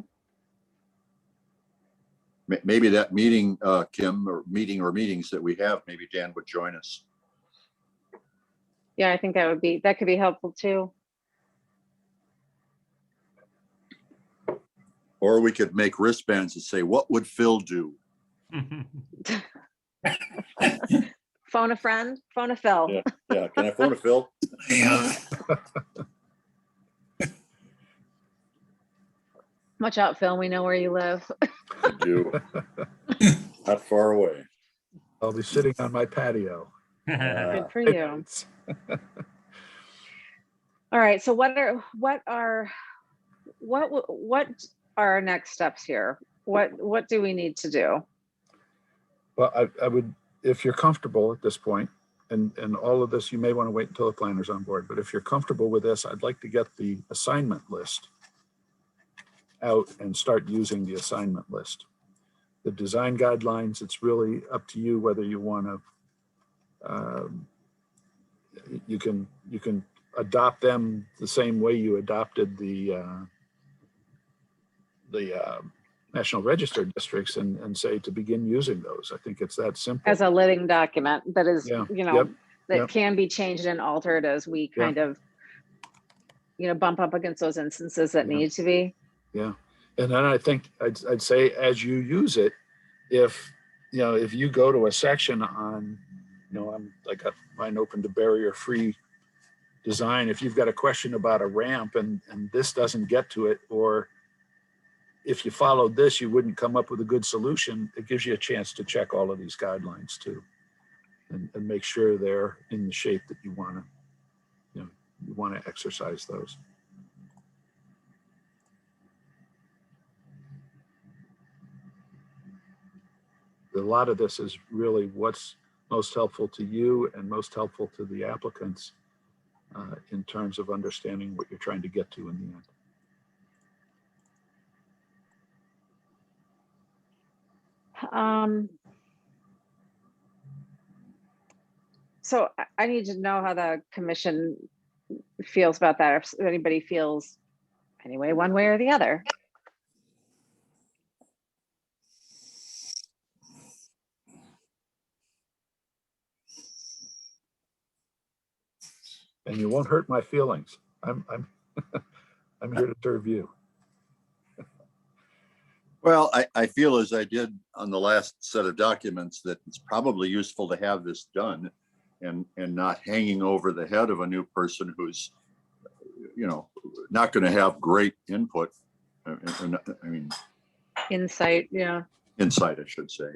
Maybe that meeting, Kim, or meetings that we have, maybe Dan would join us. Yeah, I think that could be helpful too. Or we could make wristbands that say, "What would Phil do?" Phone a friend, phone a Phil. Yeah. Can I phone a Phil? Yeah. Watch out, Phil. We know where you live. I do. Not far away. I'll be sitting on my patio. Good for you. All right. So what are our next steps here? What do we need to do? Well, I would, if you're comfortable at this point, and all of this, you may want to wait until the planner's on board, but if you're comfortable with this, I'd like to get the assignment list out and start using the assignment list. The design guidelines, it's really up to you whether you want to, you can adopt them the same way you adopted the National Register districts and say to begin using those. I think it's that simple. As a living document that is, Yeah. that Yep. can be changed and altered as we kind of, bump up against those instances that need to be. Yeah. And then I think I'd say as you use it, if you go to a section on, I got mine open to barrier-free design. If you've got a question about a ramp and this doesn't get to it, or if you followed this, you wouldn't come up with a good solution, it gives you a chance to check all of these guidelines too, and make sure they're in the shape that you want to exercise those. A lot of this is really what's most helpful to you and most helpful to the applicants in terms of understanding what you're trying to get to in the end. So I need to know how the commission feels about that. If anybody feels anyway, one way or the other. and you won't hurt my feelings. I'm I'm here to serve you. Well, I feel as I did on the last set of documents that it's probably useful to have this done and not hanging over the head of a new person who's, not going to have great input. I mean, Insight, yeah. insight, I should say,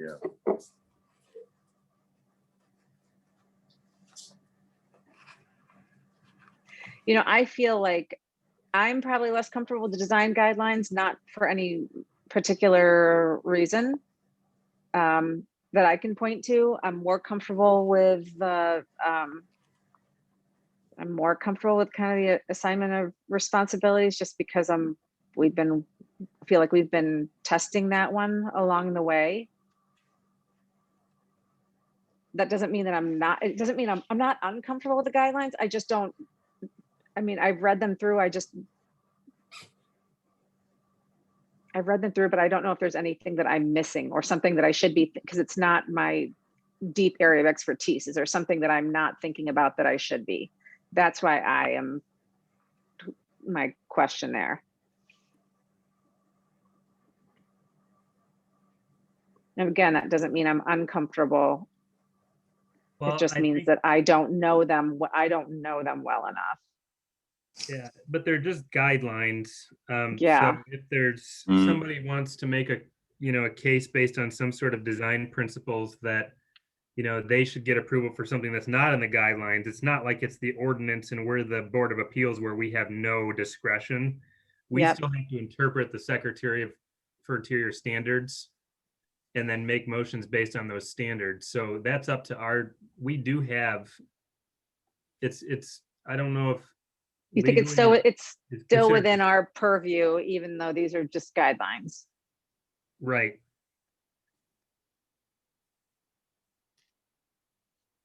yeah. I feel like I'm probably less comfortable with the design guidelines, not for any particular reason that I can point to. I'm more comfortable with kind of the assignment of responsibilities, just because I feel like we've been testing that one along the way. That doesn't mean that it doesn't mean I'm not uncomfortable with the guidelines. I just don't, I've read them through. I've read them through, but I don't know if there's anything that I'm missing or something that I should be, because it's not my deep area of expertise. Is there something that I'm not thinking about that I should be? That's why my question there. And again, that doesn't mean I'm uncomfortable. Well, It just I means think- that I don't know them. I don't know them well enough. Yeah, but they're just guidelines. Yeah. So if there's Mm. somebody wants to make a case based on some sort of design principles that, they should get approval for something that's not in the guidelines. It's not like it's the ordinance and we're the Board of Appeals where we have no discretion. We Yep. still have to interpret the Secretary for Interior Standards and then make motions based on those standards. So that's up to we do have, I don't know if. You think it's legally it's it's still considered- within our purview, even though these are just guidelines. Right.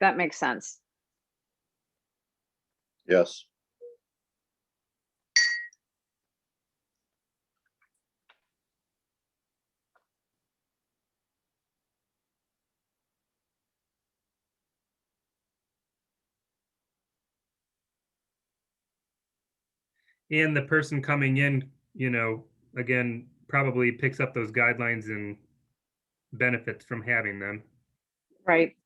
That makes sense. Yes. And the person coming in, again, probably picks up those guidelines and benefits from having them. Right.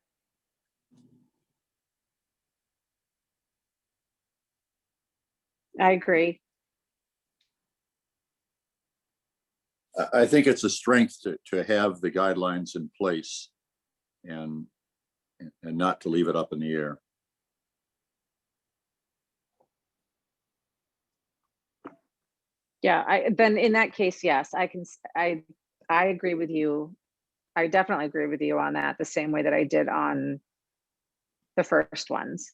I agree. I think it's a strength to have the guidelines in place and not to leave it up in the air. Yeah, then in that case, yes, I agree with you. I definitely agree with you on that, the same way that I did on the first ones.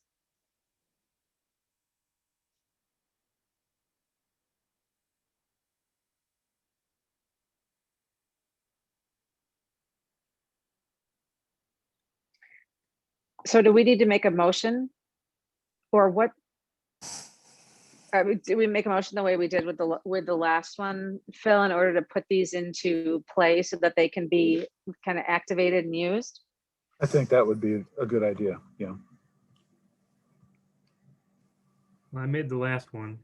So do we need to make a motion? Or what? Do we make a motion the way we did with the last one, Phil, in order to put these into play so that they can be kind of activated and used? I think that would be a good idea. Yeah. Well, I made the last one.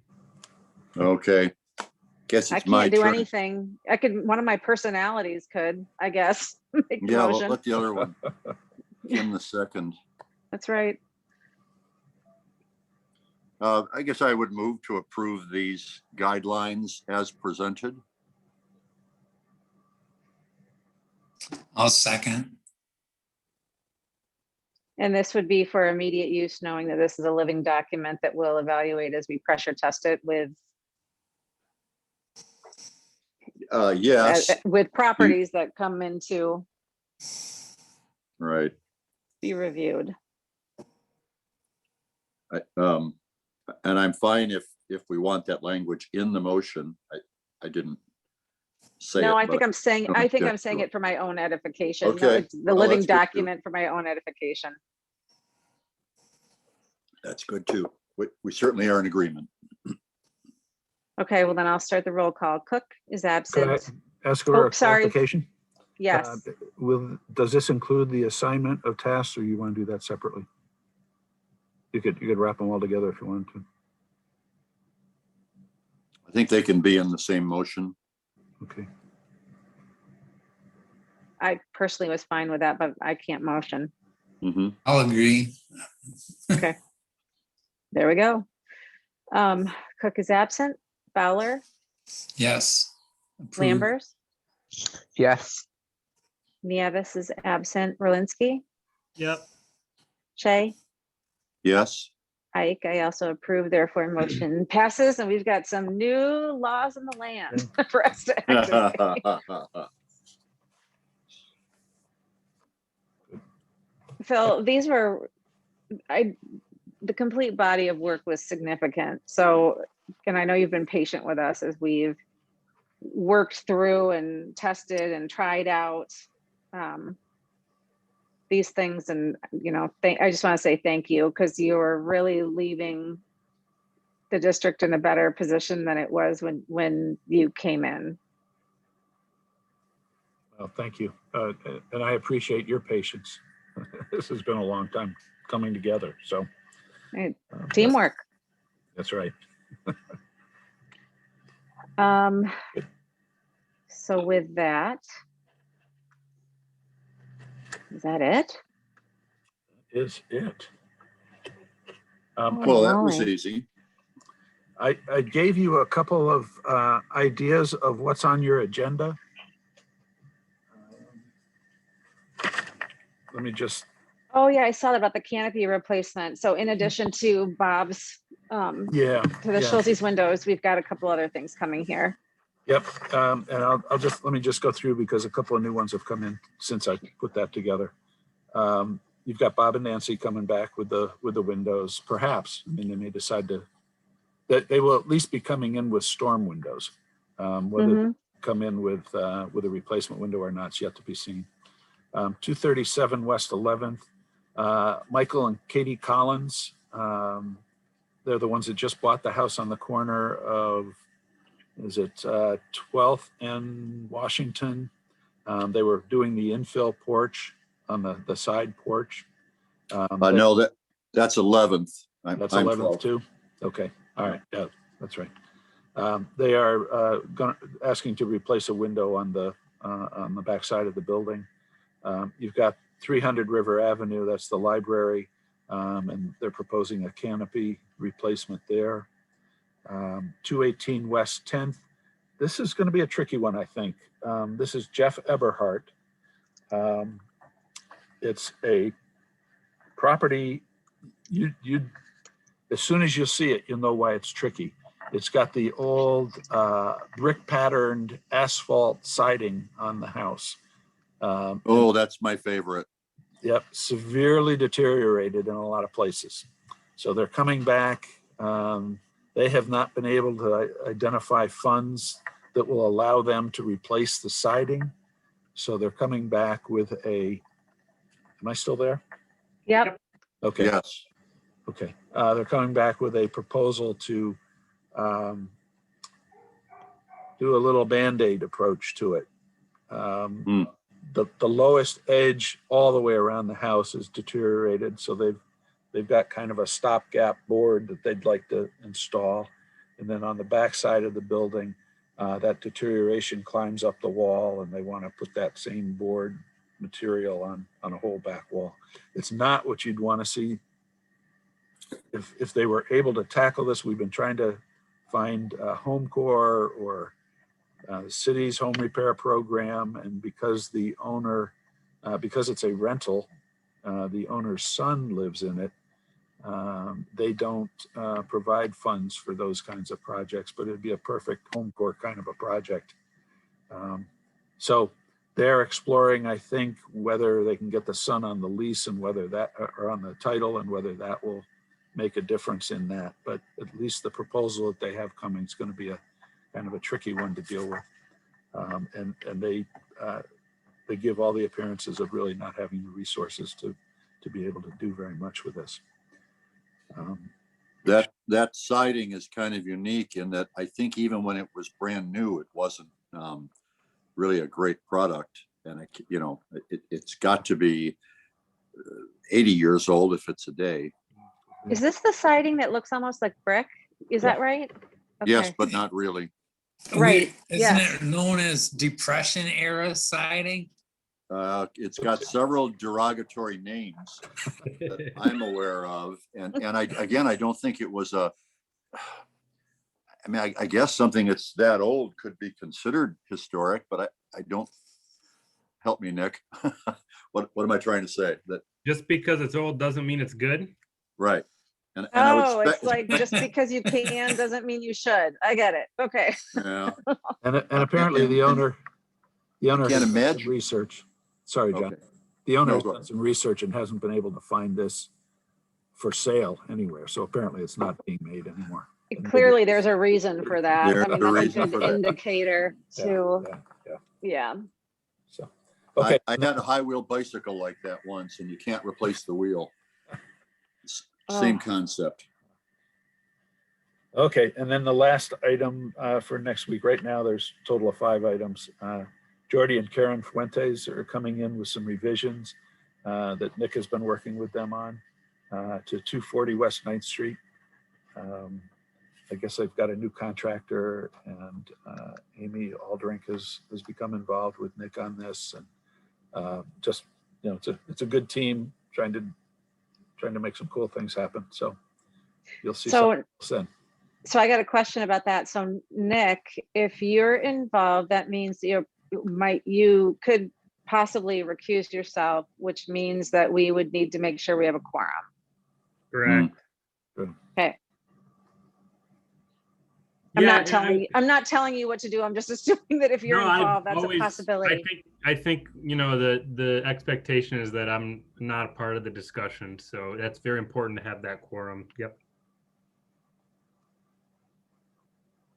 Okay. Guess I it's my can't do turn. anything. One of my personalities could, I guess, make the Yeah, motion. let the other one. Kim the second. That's right. I guess I would move to approve these guidelines as presented. I'll second. And this would be for immediate use, knowing that this is a living document that we'll evaluate as we pressure test it with Yes, with properties that come into right. be reviewed. And I'm fine if we want that language in the motion. I didn't say it. No, I but think I'm saying to it for my own edification. No, Okay, it's the well, living that's good too. document for my own edification. That's good too. We certainly are in agreement. Okay, well then I'll start the roll call. Cook is Could I absent. ask for Oh, a sorry. clarification? Yes. Does this include the assignment of tasks, or you want to do that separately? You could wrap them all together if you wanted to. I think they can be in the same motion. Okay. I personally was fine with that, but I can't motion. Mhm. I'll agree. Okay. There we go. Cook is absent. Fowler, Yes. Approved. Lambers, Yes. Nieves is absent. Rolinski, Yep. Shay, Yes. Ike, I also approve, therefore motion passes, and we've got some new laws in the land for us to activate. Phil, these were, the complete body of work was significant. So, and I know you've been patient with us as we've worked through and tested and tried out these things. And, you know, I just want to say thank you, because you're really leaving the district in a better position than it was when you came in. Well, thank you. And I appreciate your patience. This has been a long time coming together. So Right. Teamwork. that's right. So with that, is that it? Is it? Well, that was Molly. easy. I gave you a couple of ideas of what's on your agenda. Let me just, Oh yeah, I saw that about the canopy replacement. So in addition to Bob's, yeah. to the yeah. Schulte's windows, we've got a couple other things coming here. Yep. And let me just go through, because a couple of new ones have come in since I put that together. You've got Bob and Nancy coming back with the windows, perhaps. I mean, they may decide that they will at least be coming in with storm windows. Whether they come in with a replacement window or not, it's yet to be seen. 237 West 11th. Michael and Katie Collins. They're the ones that just bought the house on the corner of, is it 12th and Washington? They were doing the infill porch on the side porch. I know that's 11th. That's I'm 11th 12. too? Okay, all right, yeah, that's right. They are asking to replace a window on the back side of the building. You've got 300 River Avenue, that's the library, and they're proposing a canopy replacement there. 218 West 10th. This is going to be a tricky one, I think. This is Jeff Eberhardt. It's a property, as soon as you see it, you'll know why it's tricky. It's got the old brick patterned asphalt siding on the house. Oh, that's my favorite. Yep, severely deteriorated in a lot of places. So they're coming back. They have not been able to identify funds that will allow them to replace the siding. So they're coming back with am I still there? Yep. Okay. Yes. Okay. They're coming back with a proposal to do a little Band-Aid approach to it. The lowest edge all the way around the house is deteriorated. So they've got kind of a stopgap board that they'd like to install. And then on the back side of the building, that deterioration climbs up the wall, and they want to put that same board material on a whole back wall. It's not what you'd want to see. If they were able to tackle this, we've been trying to find Home Corps or the city's home repair program, and because the owner, because it's a rental, the owner's son lives in it. They don't provide funds for those kinds of projects, but it'd be a perfect Home Corps kind of a project. So they're exploring, I think, whether they can get the son on the lease and whether that, or on the title, and whether that will make a difference in that. But at least the proposal that they have coming is going to be a kind of a tricky one to deal with. And they give all the appearances of really not having the resources to be able to do very much with this. That siding is kind of unique in that I think even when it was brand new, it wasn't really a great product. And it's got to be 80 years old if it's a day. Is this the siding that looks almost like brick? Is Yeah. that right? Yes, Okay. but not really. Right, Isn't yes. it known as Depression era siding? It's got several derogatory names that I'm aware of. And I don't think it was I guess something that's that old could be considered historic, but I don't, help me, Nick. What am I trying to say? That, Just because it's old doesn't mean it's good. right. And I would Oh, expect, it's like just because you can doesn't mean you should. I get it. Okay. yeah, And apparently the owner can't has done some imagine. research. Sorry, John. okay. The owner No, has go done some research and hasn't been able to find this for sale anywhere. So apparently it's not being made anymore. And maybe- Clearly, there's a reason for that. There's I mean, a that's a reason good for that. indicator to, Yeah. yeah. So, okay. I had a high wheel bicycle like that once, and you can't replace the wheel. Same Oh. concept. Okay, and then the last item for next week, right now, there's a total of 5 items. Jordy and Karen Fuentes are coming in with some revisions that Nick has been working with them on to 240 West 9th Street. I guess they've got a new contractor, and Amy Aldrink has become involved with Nick on this, and just, it's a good team trying to make some cool things happen. So you'll see something soon. So I got a question about that. So Nick, if you're involved, that means you could possibly recuse yourself, which means that we would need to make sure we have a quorum. Correct. Okay. Yeah, I'm not telling you what to do. I'm just assuming that if you're No, I've involved, that's always- a possibility. I think the expectation is that I'm not a part of the discussion, so that's very important to have that quorum. Yep.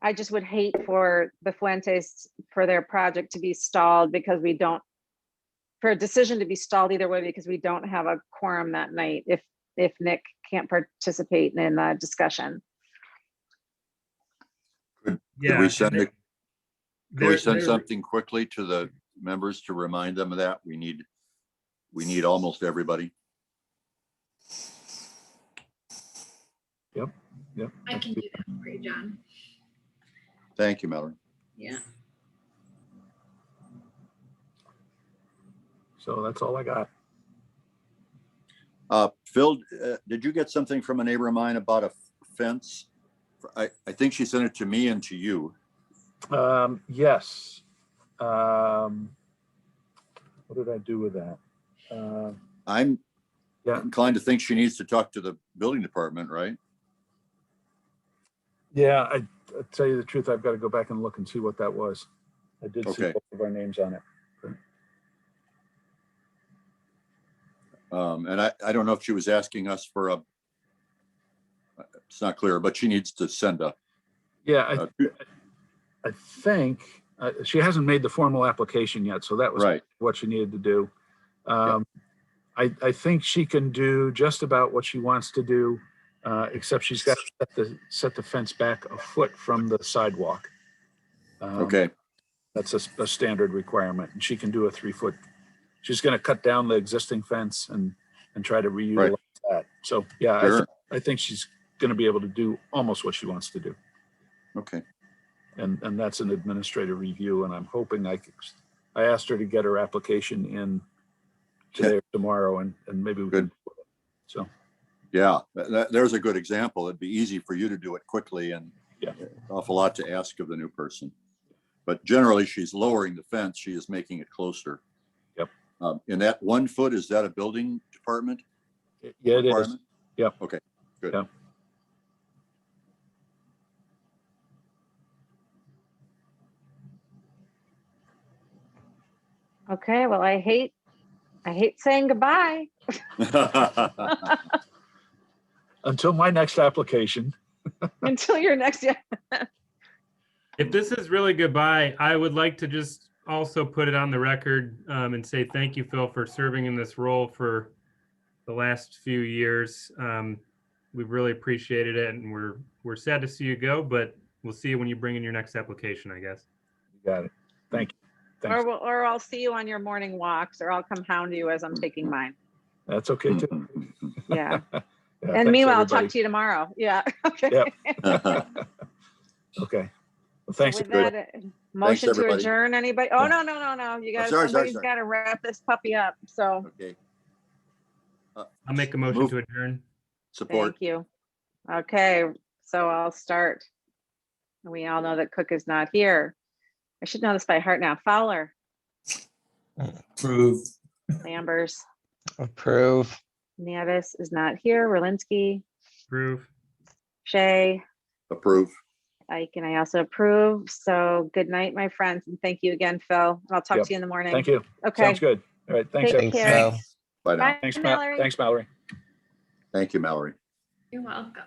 I just would hate for the Fuentes, for their project to be stalled because for a decision to be stalled either way, because we don't have a quorum that night if Nick can't participate in the discussion. Could Yeah. we send and Can we send there- something quickly to the members to remind them of that? We need almost everybody. Yep. I can do that for you, John. Thank you, Mallory. Yeah. So that's all I got. Phil, did you get something from a neighbor of mine about a fence? I think she sent it to me and to you. Yes. What did I do with that? I'm Yeah. inclined to think she needs to talk to the building department, right? Yeah, I'll tell you the truth, I've got to go back and look and see what that was. I did see Okay. both of our names on it. And I don't know if she was asking us for it's not clear, but she needs to send Yeah, I think she hasn't made the formal application yet, so that was right. what she needed to do. I think she can do just about what she wants to do, except she's got to set the fence back a foot from the sidewalk. Okay. That's a standard requirement, and she can do a 3-foot. She's going to cut down the existing fence and try to reutilize that. So yeah, Sure. I think she's going to be able to do almost what she wants to do. Okay. And that's an administrative review, and I'm hoping I asked her to get her application in today or tomorrow, and maybe we Good. can. So Yeah, there's a good example. It'd be easy for you to do it quickly and Yeah. an awful lot to ask of the new person. But generally, she's lowering the fence. She is making it closer. Yep. In that 1 foot, is that a building department? yeah, it is. requirement? Yep. Okay, good. Yep. Okay, well, I hate saying goodbye. Until my next application. Until your next, yeah. If this is really goodbye, I would like to just also put it on the record and say thank you, Phil, for serving in this role for the last few years. We've really appreciated it, and we're sad to see you go, but we'll see you when you bring in your next application, I guess. You got it. Thank you. Thanks. Or I'll see you on your morning walks, or I'll come hound you as I'm taking mine. That's okay too. Yeah. Yeah, And thanks, meanwhile, I'll everybody. talk to you tomorrow. Yeah. Okay. Yep. Okay. Well, thanks. With that, motion to everybody. adjourn, anybody? Oh, Yeah. no. You Oh, guys, sorry. somebody's got to wrap this puppy up. So Okay. I'll make a motion Move. to adjourn. Support. thank you. Okay, so I'll start. We all know that Cook is not here. I should know this by heart now. Fowler, Approved. Lambers, Approve. Nieves is not here. Rolinski, Approve. Shay, Approve. Ike, and I also approve. So good night, my friends, and thank you again, Phil. I'll talk Yep. to you in the morning. Thank you. Okay. Sounds good. All right. Thanks. Take everybody. care. Thanks, Phil. Bye now. Bye, Thanks, Mallory. Thanks, Mallory. Thank you, Mallory. You're welcome.